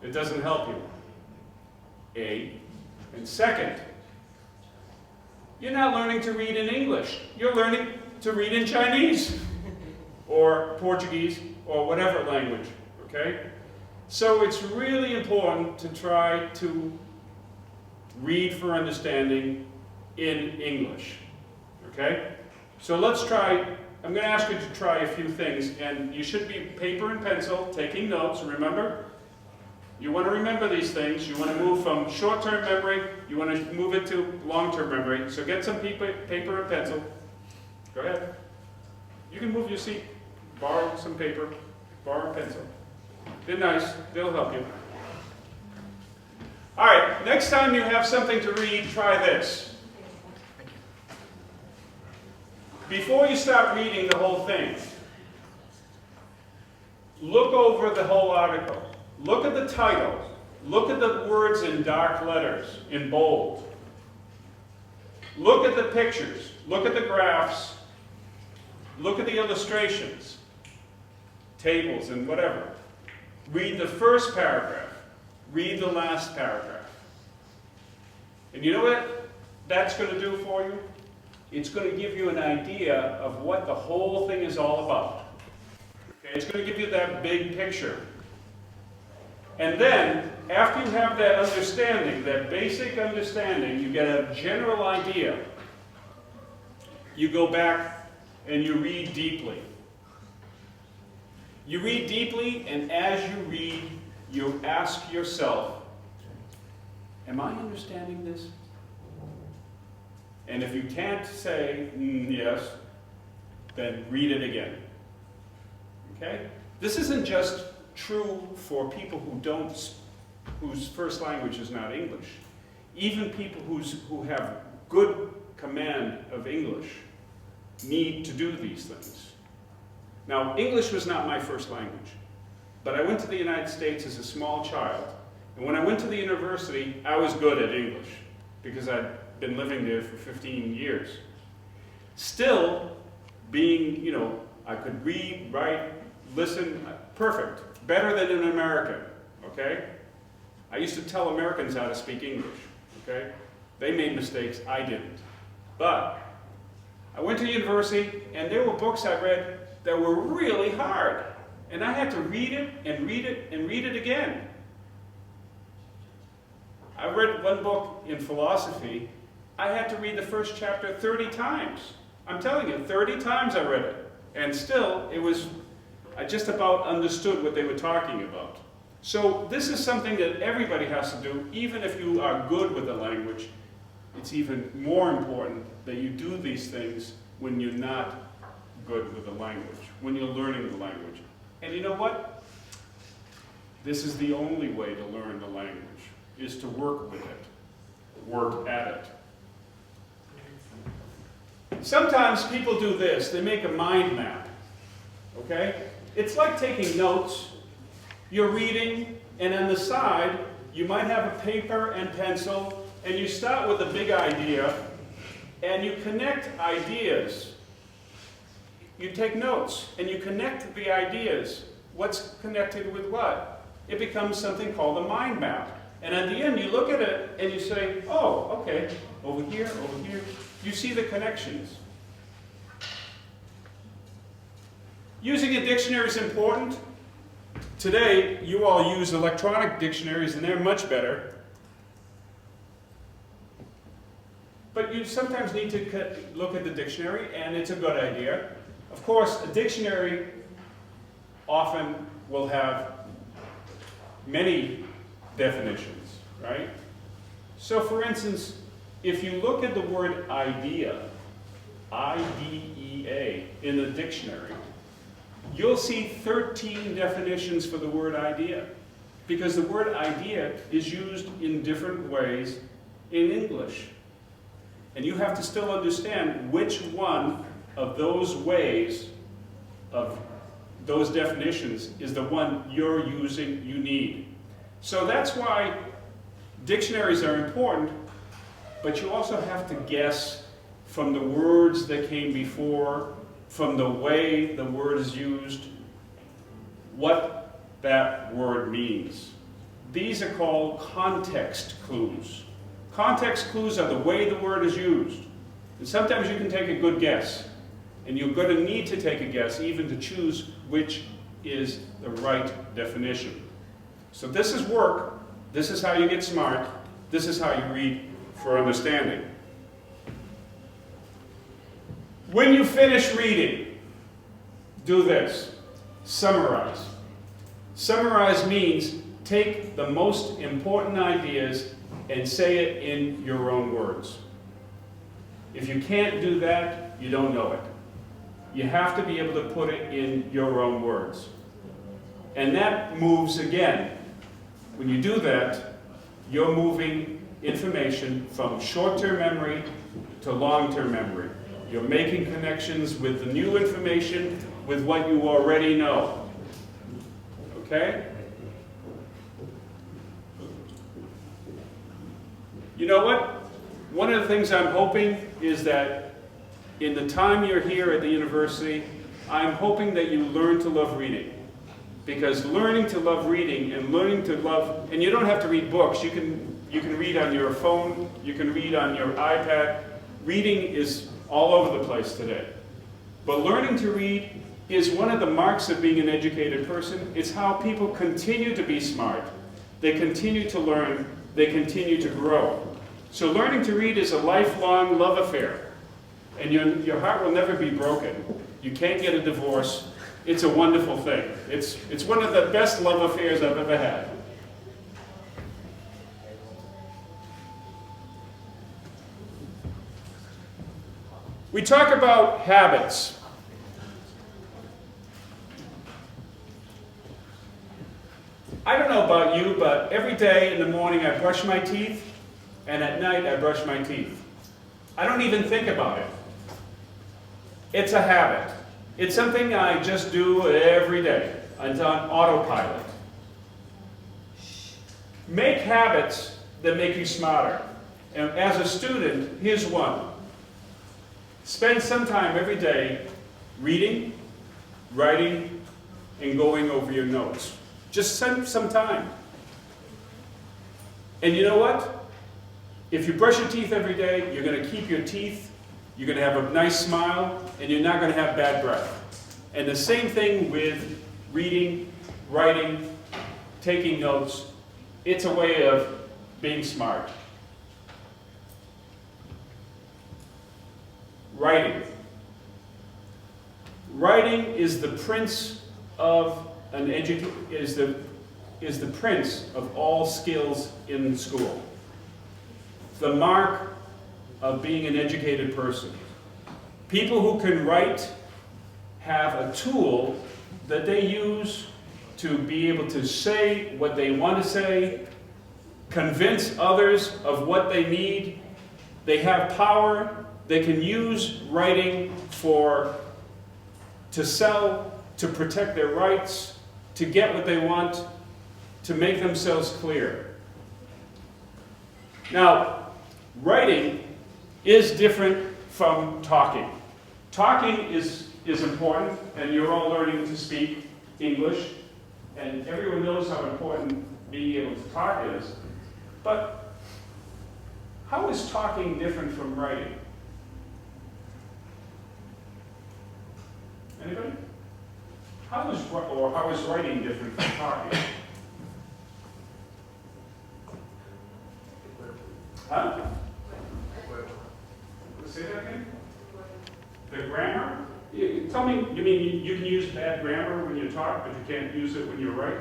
It doesn't help you. And second, you're not learning to read in English. You're learning to read in Chinese or Portuguese or whatever language, okay? So it's really important to try to read for understanding in English, okay? So let's try, I'm going to ask you to try a few things, and you should be paper and pencil, taking notes, remember? You want to remember these things. You want to move from short-term memory, you want to move it to long-term memory. So get some paper and pencil. Go ahead. You can move your seat, borrow some paper, borrow a pencil. They're nice, they'll help you. All right, next time you have something to read, try this. Before you start reading the whole thing, look over the whole article. Look at the title. Look at the words in dark letters, in bold. Look at the pictures. Look at the graphs. Look at the illustrations, tables, and whatever. Read the first paragraph. Read the last paragraph. And you know what that's going to do for you? It's going to give you an idea of what the whole thing is all about. Okay? It's going to give you that big picture. And then, after you have that understanding, that basic understanding, you get a general idea. You go back and you read deeply. You read deeply, and as you read, you ask yourself, am I understanding this? And if you can't say, yes, then read it again. Okay? This isn't just true for people whose first language is not English. even people who have good command of English need to do these things. Now, English was not my first language, but I went to the United States as a small child, and when I went to the university, I was good at English because I'd been living there for 15 years. Still, being, I could read, write, listen, perfect, better than an American, okay? I used to tell Americans how to speak English, okay? They made mistakes, I didn't. But I went to university, and there were books I read that were really hard. And I had to read it, and read it, and read it again. I read one book in philosophy, I had to read the first chapter 30 times. I'm telling you, 30 times I read it. And still, I just about understood what they were talking about. So this is something that everybody has to do, even if you are good with the language. It's even more important that you do these things when you're not good with the language, when you're learning the language. And you know what? This is the only way to learn the language, is to work with it, work at it. Sometimes people do this, they make a mind map, okay? It's like taking notes. You're reading, and on the side, you might have a paper and pencil, and you start with a big idea, and you connect ideas. You take notes, and you connect the ideas. What's connected with what? It becomes something called a mind map. And at the end, you look at it, and you say, oh, okay, over here, over here. You see the connections. Using a dictionary is important. Today, you all use electronic dictionaries, and they're much better. But you sometimes need to look at the dictionary, and it's a good idea. Of course, a dictionary often will have many definitions, right? So for instance, if you look at the word idea, I-D-E-A, in the dictionary, you'll see 13 definitions for the word idea, because the word idea is used in different ways in English. And you have to still understand which one of those ways, of those definitions, is the one you're using, you need. So that's why dictionaries are important, but you also have to guess from the words that came before, from the way the word is used, what that word means. These are called context clues. Context clues are the way the word is used. And sometimes you can take a good guess, and you're going to need to take a guess even to choose which is the right definition. So this is work. This is how you get smart. This is how you read for understanding. When you finish reading, do this. Summarize. Summarize means take the most important ideas and say it in your own words. If you can't do that, you don't know it. You have to be able to put it in your own words. And that moves again. When you do that, you're moving information from short-term memory to long-term memory. You're making connections with the new information with what you already know. Okay? You know what? One of the things I'm hoping is that in the time you're here at the university, I'm hoping that you learn to love reading. Because learning to love reading and learning to love, and you don't have to read books, you can read on your phone, you can read on your iPad. Reading is all over the place today. But learning to read is one of the marks of being an educated person. It's how people continue to be smart. They continue to learn, they continue to grow. So learning to read is a lifelong love affair. And your heart will never be broken. You can't get a divorce. It's a wonderful thing. It's one of the best love affairs I've ever had. We talk about habits. I don't know about you, but every day in the morning I brush my teeth and at night I brush my teeth. I don't even think about it. It's a habit. It's something I just do every day. It's on autopilot. Make habits that make you smarter. And as a student, here's one. Spend some time every day reading, writing, and going over your notes. Just spend some time. And you know what? If you brush your teeth every day, you're going to keep your teeth, you're going to have a nice smile, and you're not going to have bad breath. And the same thing with reading, writing, taking notes. It's a way of being smart. Writing. Writing is the prince of is the prince of all skills in school. The mark of being an educated person. People who can write have a tool that they use to be able to say what they want to say, convince others of what they need. They have power. They can use writing to sell, to protect their rights, to get what they want, to make themselves clear. Now, writing is different from talking. Talking is important, and you're all learning to speak English, and everyone knows how important being able to talk is. But how is talking different from writing? Anybody? How is writing different from talking? Huh? Say that again? The grammar? Tell me, you mean you can use bad grammar when you talk, but you can't use it when you write?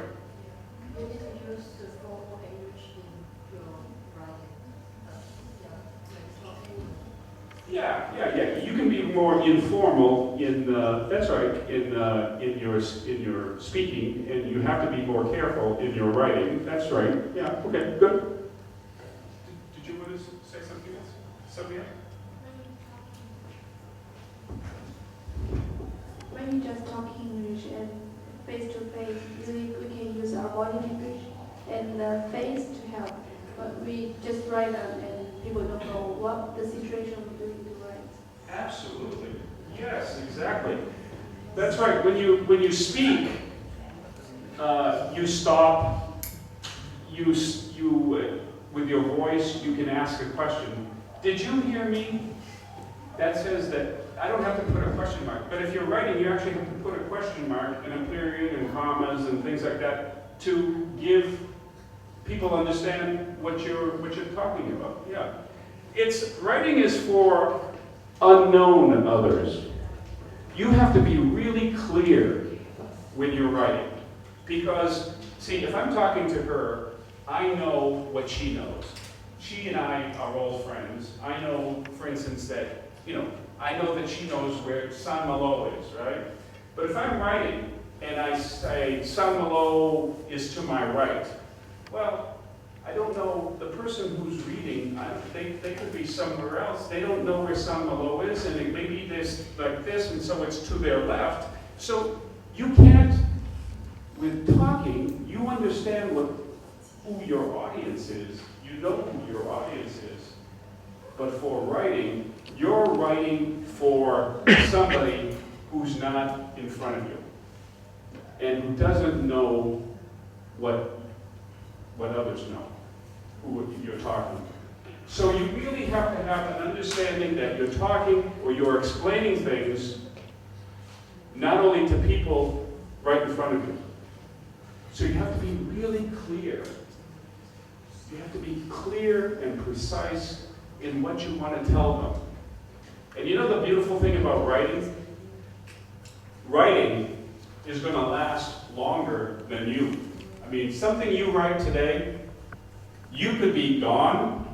You can use the formal language in your writing. Yeah. You can be more informal in that's right in your speaking, and you have to be more careful in your writing. That's right. Yeah. Okay. Good. Did you want to say something else? Something else? When you just talk English and face to face, usually we can use our body language and the face to help. But we just write down and people don't know what the situation we're doing to write. Absolutely. Yes, exactly. That's right. When you speak, you stop. You with your voice, you can ask a question. Did you hear me? That says that I don't have to put a question mark. But if you're writing, you actually have to put a question mark and a period and commas and things like that to give people understand what you're talking about. Yeah. Writing is for unknown others. You have to be really clear when you're writing. Because, see, if I'm talking to her, I know what she knows. She and I are old friends. I know, for instance, that, I know that she knows where San Malo is, right? But if I'm writing and I say San Malo is to my right, well, I don't know, the person who's reading, they could be somewhere else. They don't know where San Malo is, and it maybe there's like this, and so it's to their left. So you can't, with talking, you understand who your audience is. You know who your audience is. But for writing, you're writing for somebody who's not in front of you and who doesn't know what others know, who you're talking to. So you really have to have an understanding that you're talking or you're explaining things not only to people right in front of you. So you have to be really clear. You have to be clear and precise in what you want to tell them. And you know the beautiful thing about writing? Writing is going to last longer than you. I mean, something you write today, you could be gone,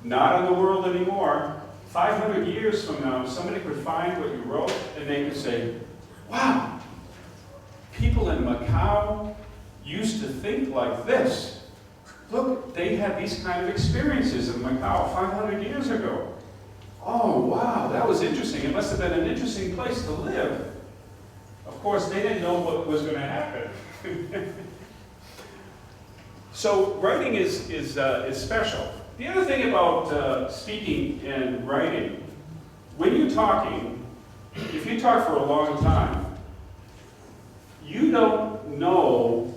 not in the world anymore. 500 years from now, somebody could find what you wrote and they could say, wow, people in Macau used to think like this. look, they had these kind of experiences in Macau 500 years ago. Oh, wow, that was interesting. It must have been an interesting place to live. Of course, they didn't know what was going to happen. So writing is special. The other thing about speaking and writing, when you're talking, if you talk for a long time, you don't know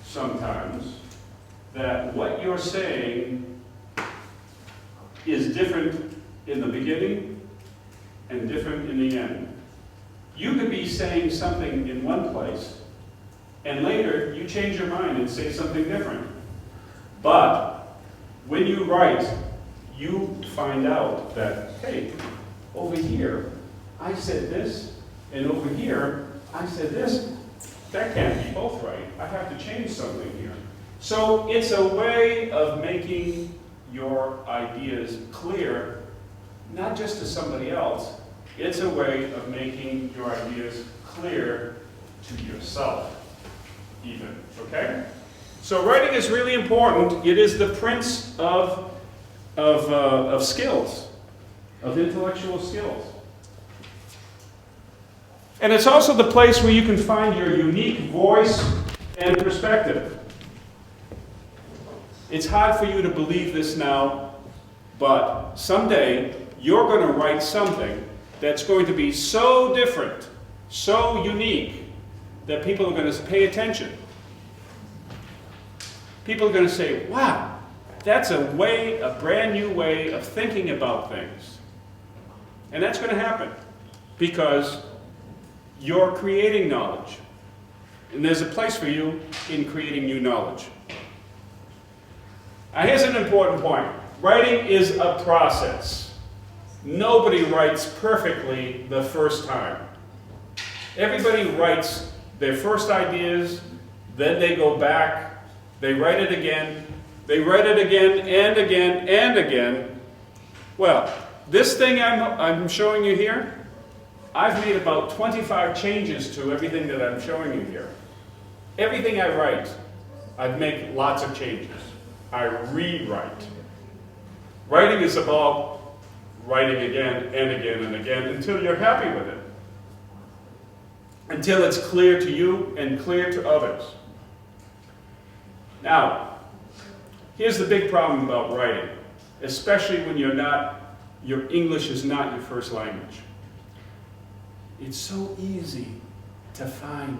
sometimes that what you're saying is different in the beginning and different in the end. You could be saying something in one place, and later you change your mind and say something different. But when you write, you find out that, hey, over here I said this, and over here I said this. That can't be both right. I have to change something here. So it's a way of making your ideas clear, not just to somebody else. It's a way of making your ideas clear to yourself, even, okay? So writing is really important. It is the prince of skills, of intellectual skills. And it's also the place where you can find your unique voice and perspective. It's hard for you to believe this now, but someday you're going to write something that's going to be so different, so unique, that people are going to pay attention. People are going to say, wow, that's a brand new way of thinking about things. And that's going to happen because you're creating knowledge. And there's a place for you in creating new knowledge. Now here's an important point. Writing is a process. Nobody writes perfectly the first time. Everybody writes their first ideas, then they go back, they write it again, they write it again and again and again. Well, this thing I'm showing you here, I've made about 25 changes to everything that I'm showing you here. Everything I write, I've made lots of changes. I rewrite. Writing is about writing again and again and again until you're happy with it. Until it's clear to you and clear to others. Now, here's the big problem about writing, especially when your English is not your first language. It's so easy to find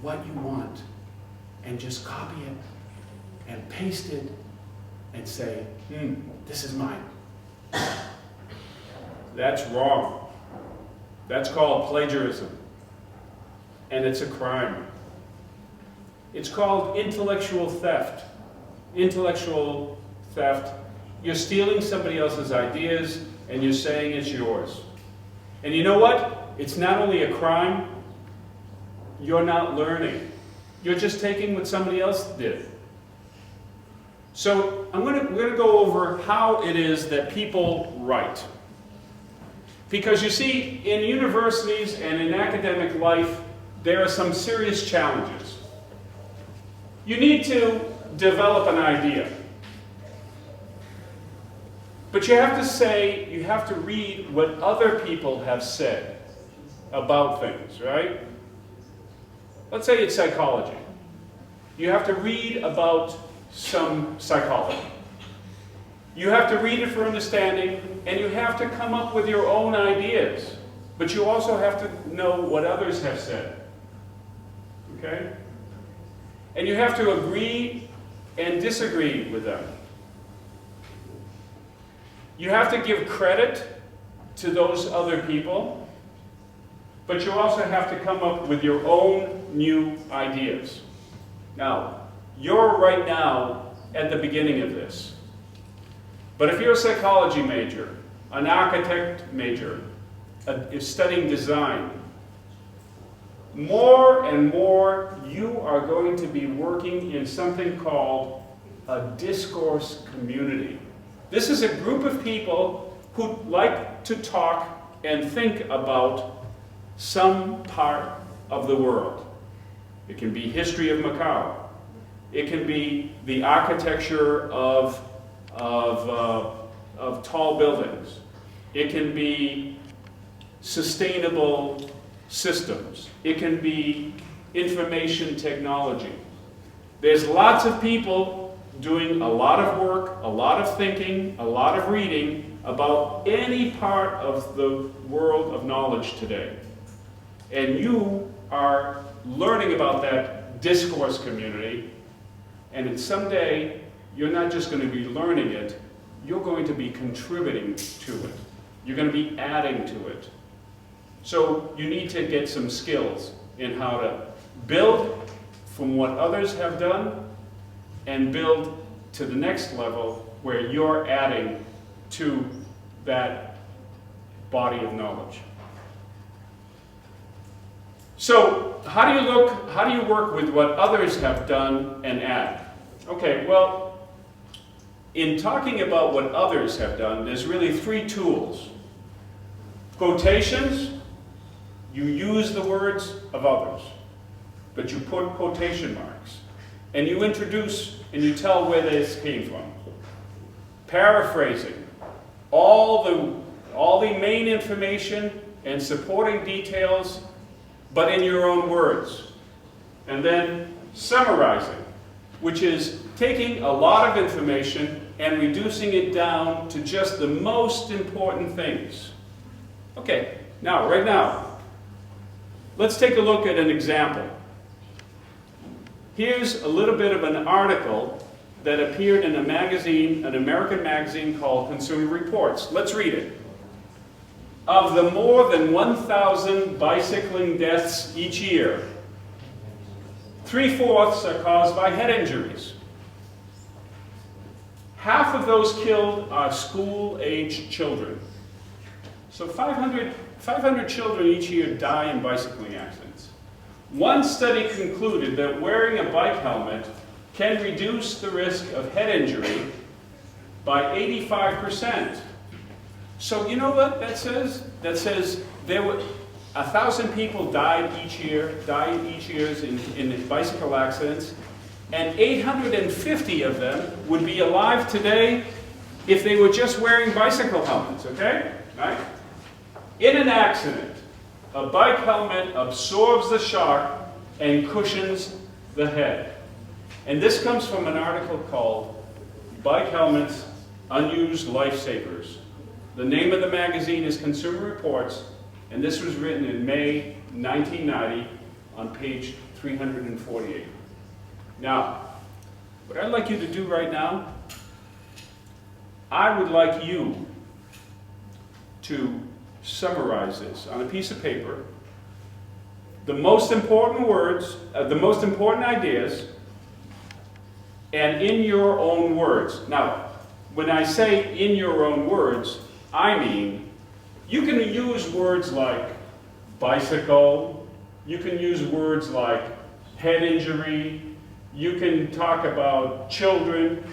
what you want and just copy it and paste it and say, this is mine. That's wrong. That's called plagiarism. And it's a crime. It's called intellectual theft. Intellectual theft. You're stealing somebody else's ideas and you're saying it's yours. And you know what? It's not only a crime, you're not learning. You're just taking what somebody else did. So we're going to go over how it is that people write. Because you see, in universities and in academic life, there are some serious challenges. You need to develop an idea. But you have to read what other people have said about things, right? Let's say it's psychology. You have to read about some psychology. You have to read it for understanding, and you have to come up with your own ideas. But you also have to know what others have said. Okay? And you have to agree and disagree with them. You have to give credit to those other people, but you also have to come up with your own new ideas. Now, you're right now at the beginning of this. But if you're a psychology major, an architect major, studying design, more and more you are going to be working in something called a discourse community. This is a group of people who like to talk and think about some part of the world. It can be history of Macau. It can be the architecture of tall buildings. It can be sustainable systems. It can be information technology. There's lots of people doing a lot of work, a lot of thinking, a lot of reading about any part of the world of knowledge today. And you are learning about that discourse community, and someday you're not just going to be learning it, you're going to be contributing to it. You're going to be adding to it. So you need to get some skills in how to build from what others have done and build to the next level where you're adding to that body of knowledge. So how do you work with what others have done and add? Okay, well, in talking about what others have done, there's really three tools. Quotations, you use the words of others, but you put quotation marks, and you introduce and you tell where this came from. Paraphrasing, all the main information and supporting details, but in your own words. And then summarizing, which is taking a lot of information and reducing it down to just the most important things. Okay, right now, let's take a look at an example. Here's a little bit of an article that appeared in a magazine, an American magazine called Consumer Reports. Let's read it. Of the more than 1,000 bicycling deaths each year, 3/4 are caused by head injuries. Half of those killed are school-aged children. So 500 children each year die in bicycling accidents. One study concluded that wearing a bike helmet can reduce the risk of head injury by 85%. So you know what that says? That says there were 1,000 people died each year in bicycle accidents, and 850 of them would be alive today if they were just wearing bicycle helmets, okay? Right? In an accident, a bike helmet absorbs the shock and cushions the head. And this comes from an article called Bike Helmets, Unused Lifesavers. The name of the magazine is Consumer Reports, and this was written in May 1990 on page 348. Now, what I'd like you to do right now, I would like you to summarize this on a piece of paper, the most important words, the most important ideas, and in your own words. Now, when I say in your own words, I mean, you can use words like bicycle, you can use words like head injury, you can talk about children,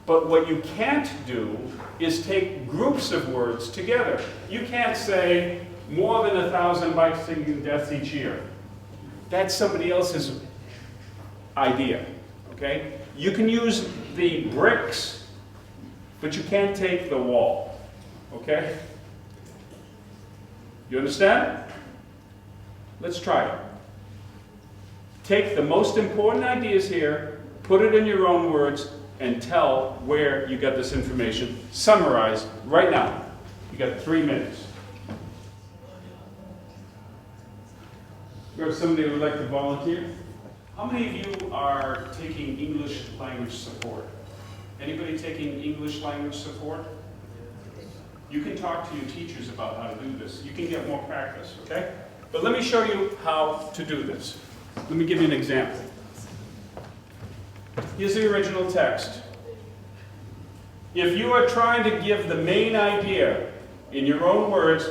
but what you can't do is take groups of words together. You can't say more than 1,000 bicycling deaths each year. That's somebody else's idea, okay? You can use the bricks, but you can't take the wall, okay? You understand? Let's try it. Take the most important ideas here, put it in your own words, and tell where you got this information. Summarize right now. You got 3 minutes. We have somebody who would like to volunteer. How many of you are taking English language support? Anybody taking English language support? You can talk to your teachers about how to do this. You can get more practice, okay? But let me show you how to do this. Let me give you an example. Here's the original text. If you are trying to give the main idea in your own words,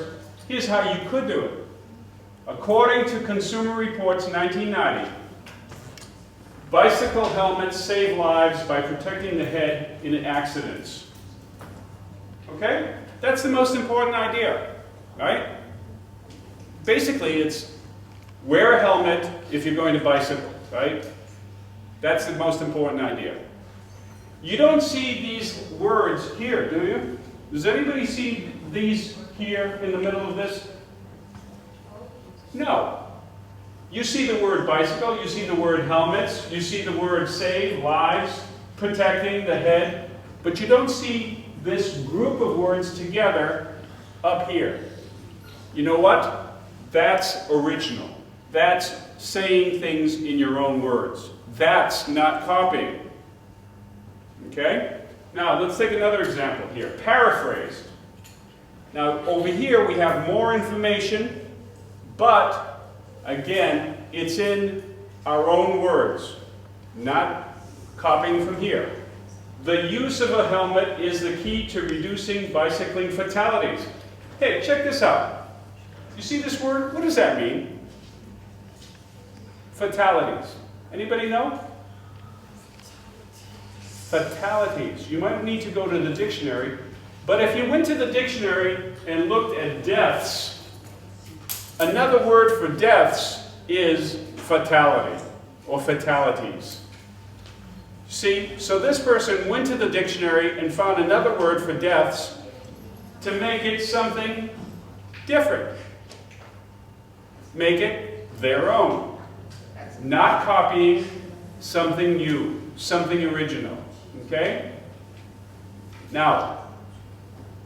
here's how you could do it. According to Consumer Reports 1990, bicycle helmets save lives by protecting the head in accidents. Okay? That's the most important idea, right? Basically, it's wear a helmet if you're going to bicycle, right? That's the most important idea. You don't see these words here, do you? Does anybody see these here in the middle of this? No. You see the word bicycle, you see the word helmets, you see the word save lives, protecting the head, but you don't see this group of words together up here. You know what? That's original. That's saying things in your own words. That's not copying. Okay? Now, let's take another example here. Paraphrased. Now, over here we have more information, but, again, it's in our own words, not copying from here. The use of a helmet is the key to reducing bicycling fatalities. Hey, check this out. You see this word? What does that mean? Fatalities. Anybody know? Fatalities. You might need to go to the dictionary, but if you went to the dictionary and looked at deaths, another word for deaths is fatality or fatalities. See, so this person went to the dictionary and found another word for deaths to make it something different. Make it their own. Not copying something new, something original. Okay? Now,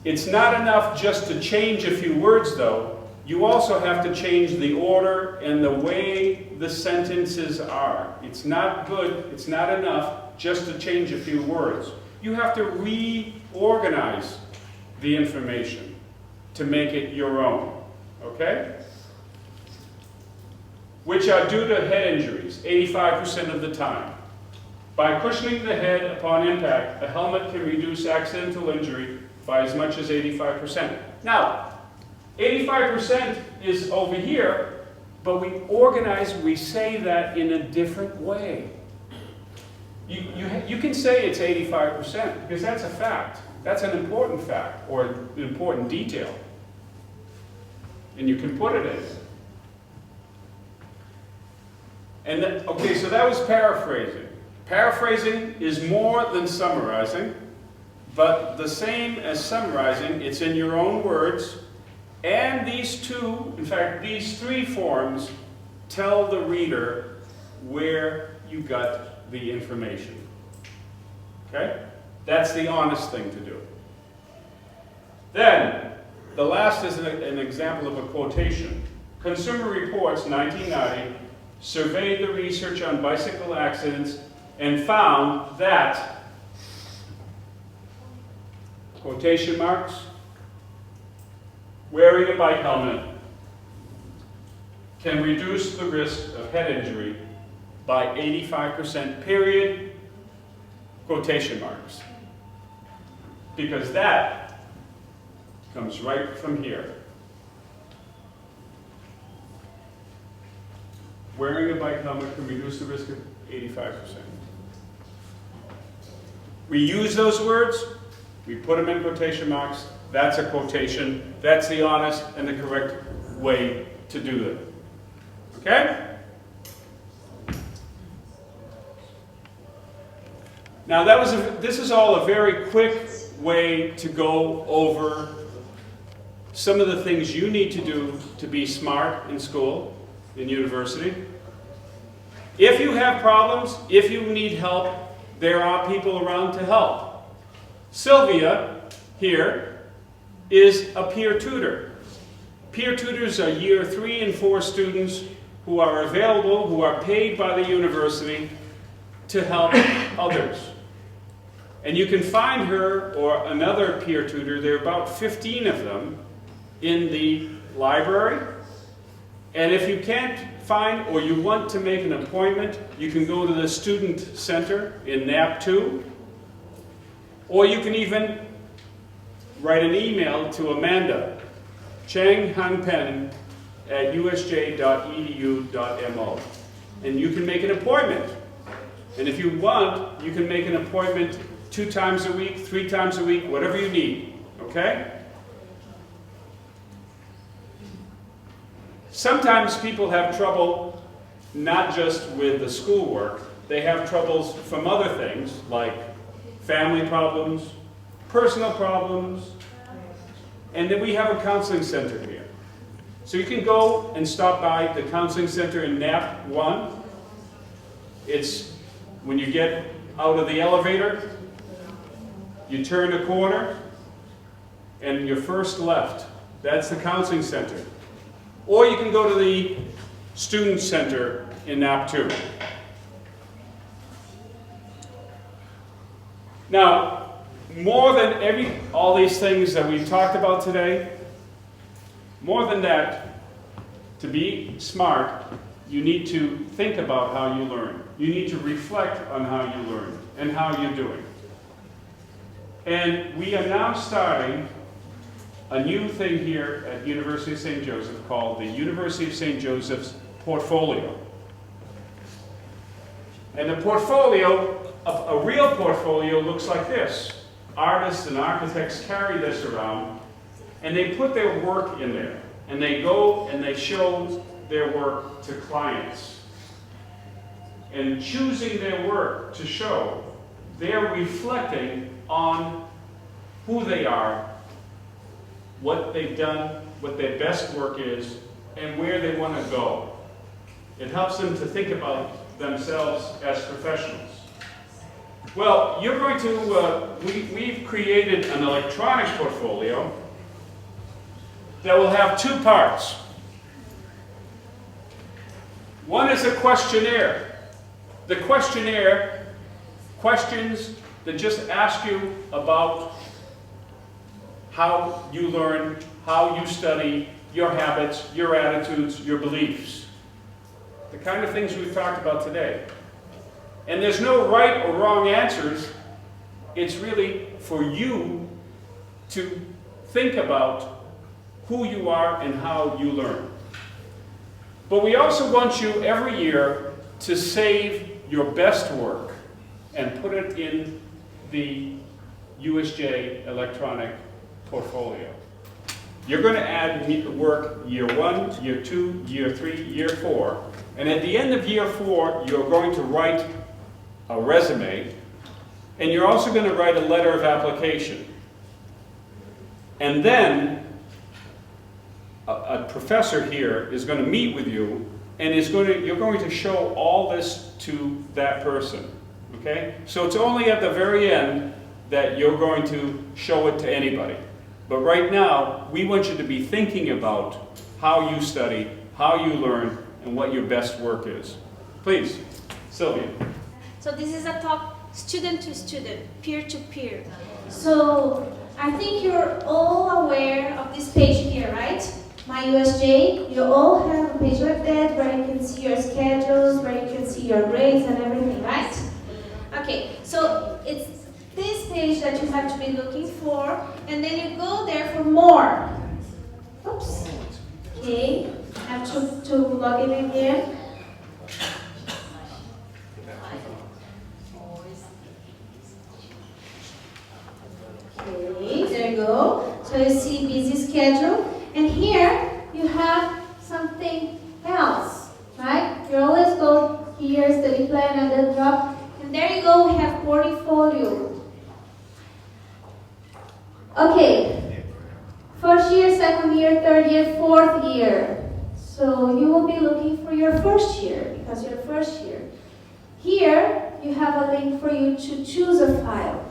it's not enough just to change a few words, though. You also have to change the order and the way the sentences are. It's not good, it's not enough just to change a few words. You have to reorganize the information to make it your own. Okay? Which are due to head injuries, 85% of the time. By cushioning the head upon impact, a helmet can reduce accidental injury by as much as 85%. Now, 85% is over here, but we say that in a different way. You can say it's 85% because that's a fact. That's an important fact or an important detail. And you can put it in. And okay, so that was paraphrasing. Paraphrasing is more than summarizing, but the same as summarizing, it's in your own words. And these two, in fact, these three forms tell the reader where you got the information. Okay? That's the honest thing to do. Then, the last is an example of a quotation. Consumer Reports, 1990, surveyed the research on bicycle accidents and found that, quotation marks, wearing a bike helmet can reduce the risk of head injury by 85%, period, quotation marks. Because that comes right from here. Wearing a bike helmet can reduce the risk of 85%. We use those words, we put them in quotation marks, that's a quotation, that's the honest and the correct way to do them. Okay? Now this is all a very quick way to go over some of the things you need to do to be smart in school, in university. If you have problems, if you need help, there are people around to help. Sylvia, here, is a peer tutor. Peer tutors are year 3 and 4 students who are available, who are paid by the university to help others. And you can find her or another peer tutor, there are about 15 of them, in the library. And if you can't find or you want to make an appointment, you can go to the Student Center in NAP 2, or you can even write an email to Amanda, changhanpen at usj.edu.mo, and you can make an appointment. And if you want, you can make an appointment 2 times a week, 3 times a week, whatever you need, okay? Sometimes people have trouble not just with the schoolwork, they have troubles from other things like family problems, personal problems, and then we have a counseling center here. So you can go and stop by the counseling center in NAP 1. It's when you get out of the elevator, you turn a corner, and your first left. That's the counseling center. Or you can go to the student center in NAP 2. Now, more than all these things that we've talked about today, more than that, to be smart, you need to think about how you learn. You need to reflect on how you learn and how you're doing. And we are now starting a new thing here at University of St. Joseph called the University of St. Joseph's Portfolio. And the portfolio, a real portfolio, looks like this. Artists and architects carry this around, and they put their work in there. And they go and they show their work to clients. And choosing their work to show, they're reflecting on who they are, what they've done, what their best work is, and where they want to go. It helps them to think about themselves as professionals. Well, you're going to, we've created an electronic portfolio that will have two parts. One is a questionnaire. The questionnaire, questions that just ask you about how you learn, how you study, your habits, your attitudes, your beliefs. The kind of things we've talked about today. And there's no right or wrong answers. It's really for you to think about who you are and how you learn. But we also want you every year to save your best work and put it in the USJ electronic portfolio. You're going to add work year 1, year 2, year 3, year 4. And at the end of year 4, you're going to write a resume, and you're also going to write a letter of application. And then a professor here is going to meet with you, and you're going to show all this to that person. Okay? So it's only at the very end that you're going to show it to anybody. But right now, we want you to be thinking about how you study, how you learn, and what your best work is. Please, Sylvia. So this is a talk student to student, peer to peer. So I think you're all aware of this page here, right? My USJ. You all have a page like that where you can see your schedules, where you can see your grades and everything, right? Okay, so it's this page that you have to be looking for, and then you go there for more. Oops. Okay, I have to log in again. Okay, there you go. So you see busy schedule, and here you have something else, right? You always go here, study plan, and then drop, and there you go. We have portfolio. Okay, first year, second year, third year, fourth year. So you will be looking for your first year because you're first year. Here you have a link for you to choose a file.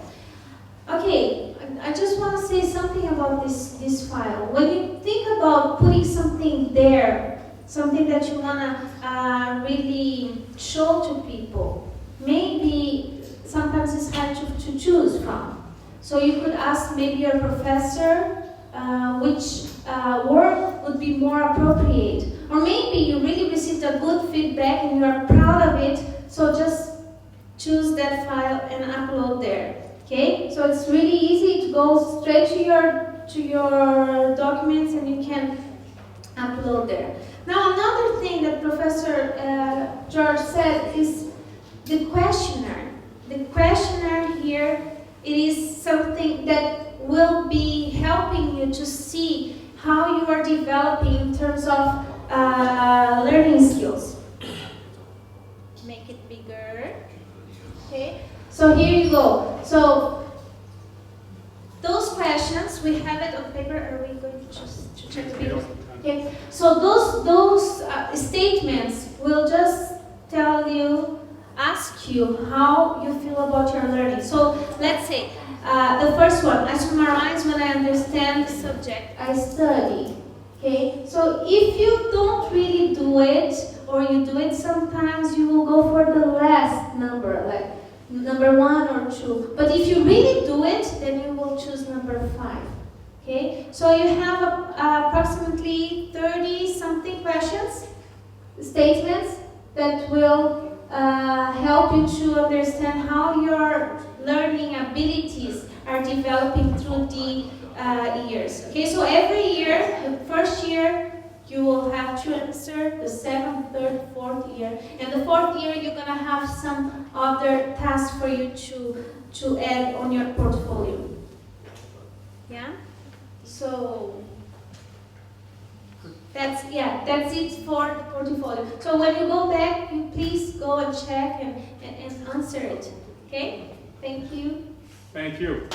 Okay, I just want to say something about this file. When you think about putting something there, something that you want to really show to people, maybe sometimes it's hard to choose from. So you could ask maybe your professor which work would be more appropriate. Or maybe you really received a good feedback and you are proud of it, so just choose that file and upload there. Okay? So it's really easy to go straight to your documents and you can upload there. Now another thing that Professor George said is the questionnaire. The questionnaire here, it is something that will be helping you to see how you are developing in terms of learning skills. Make it bigger. So here you go. So those questions, we have it on paper. Are we going to just to check the We don't paper? have time. Okay. So those statements will just tell you, ask you how you feel about your learning. So let's say the first one, I summarize when I understand the subject I study. Okay. So if you don't really do it, or you do it sometimes, you will go for the last number, like number 1 or 2. But if you really do it, then you will choose number 5. Okay, so you have approximately 30 something questions, statements that will help you to understand how your learning abilities are developing through the years. Okay, so every year, the first year, you will have to answer, the second, third, fourth year, and the fourth year you're gonna have some other tasks for you to add on your portfolio. Yeah. So that's it for the portfolio. So when you go back, you please go and check and answer it. Okay? Thank you. Thank you.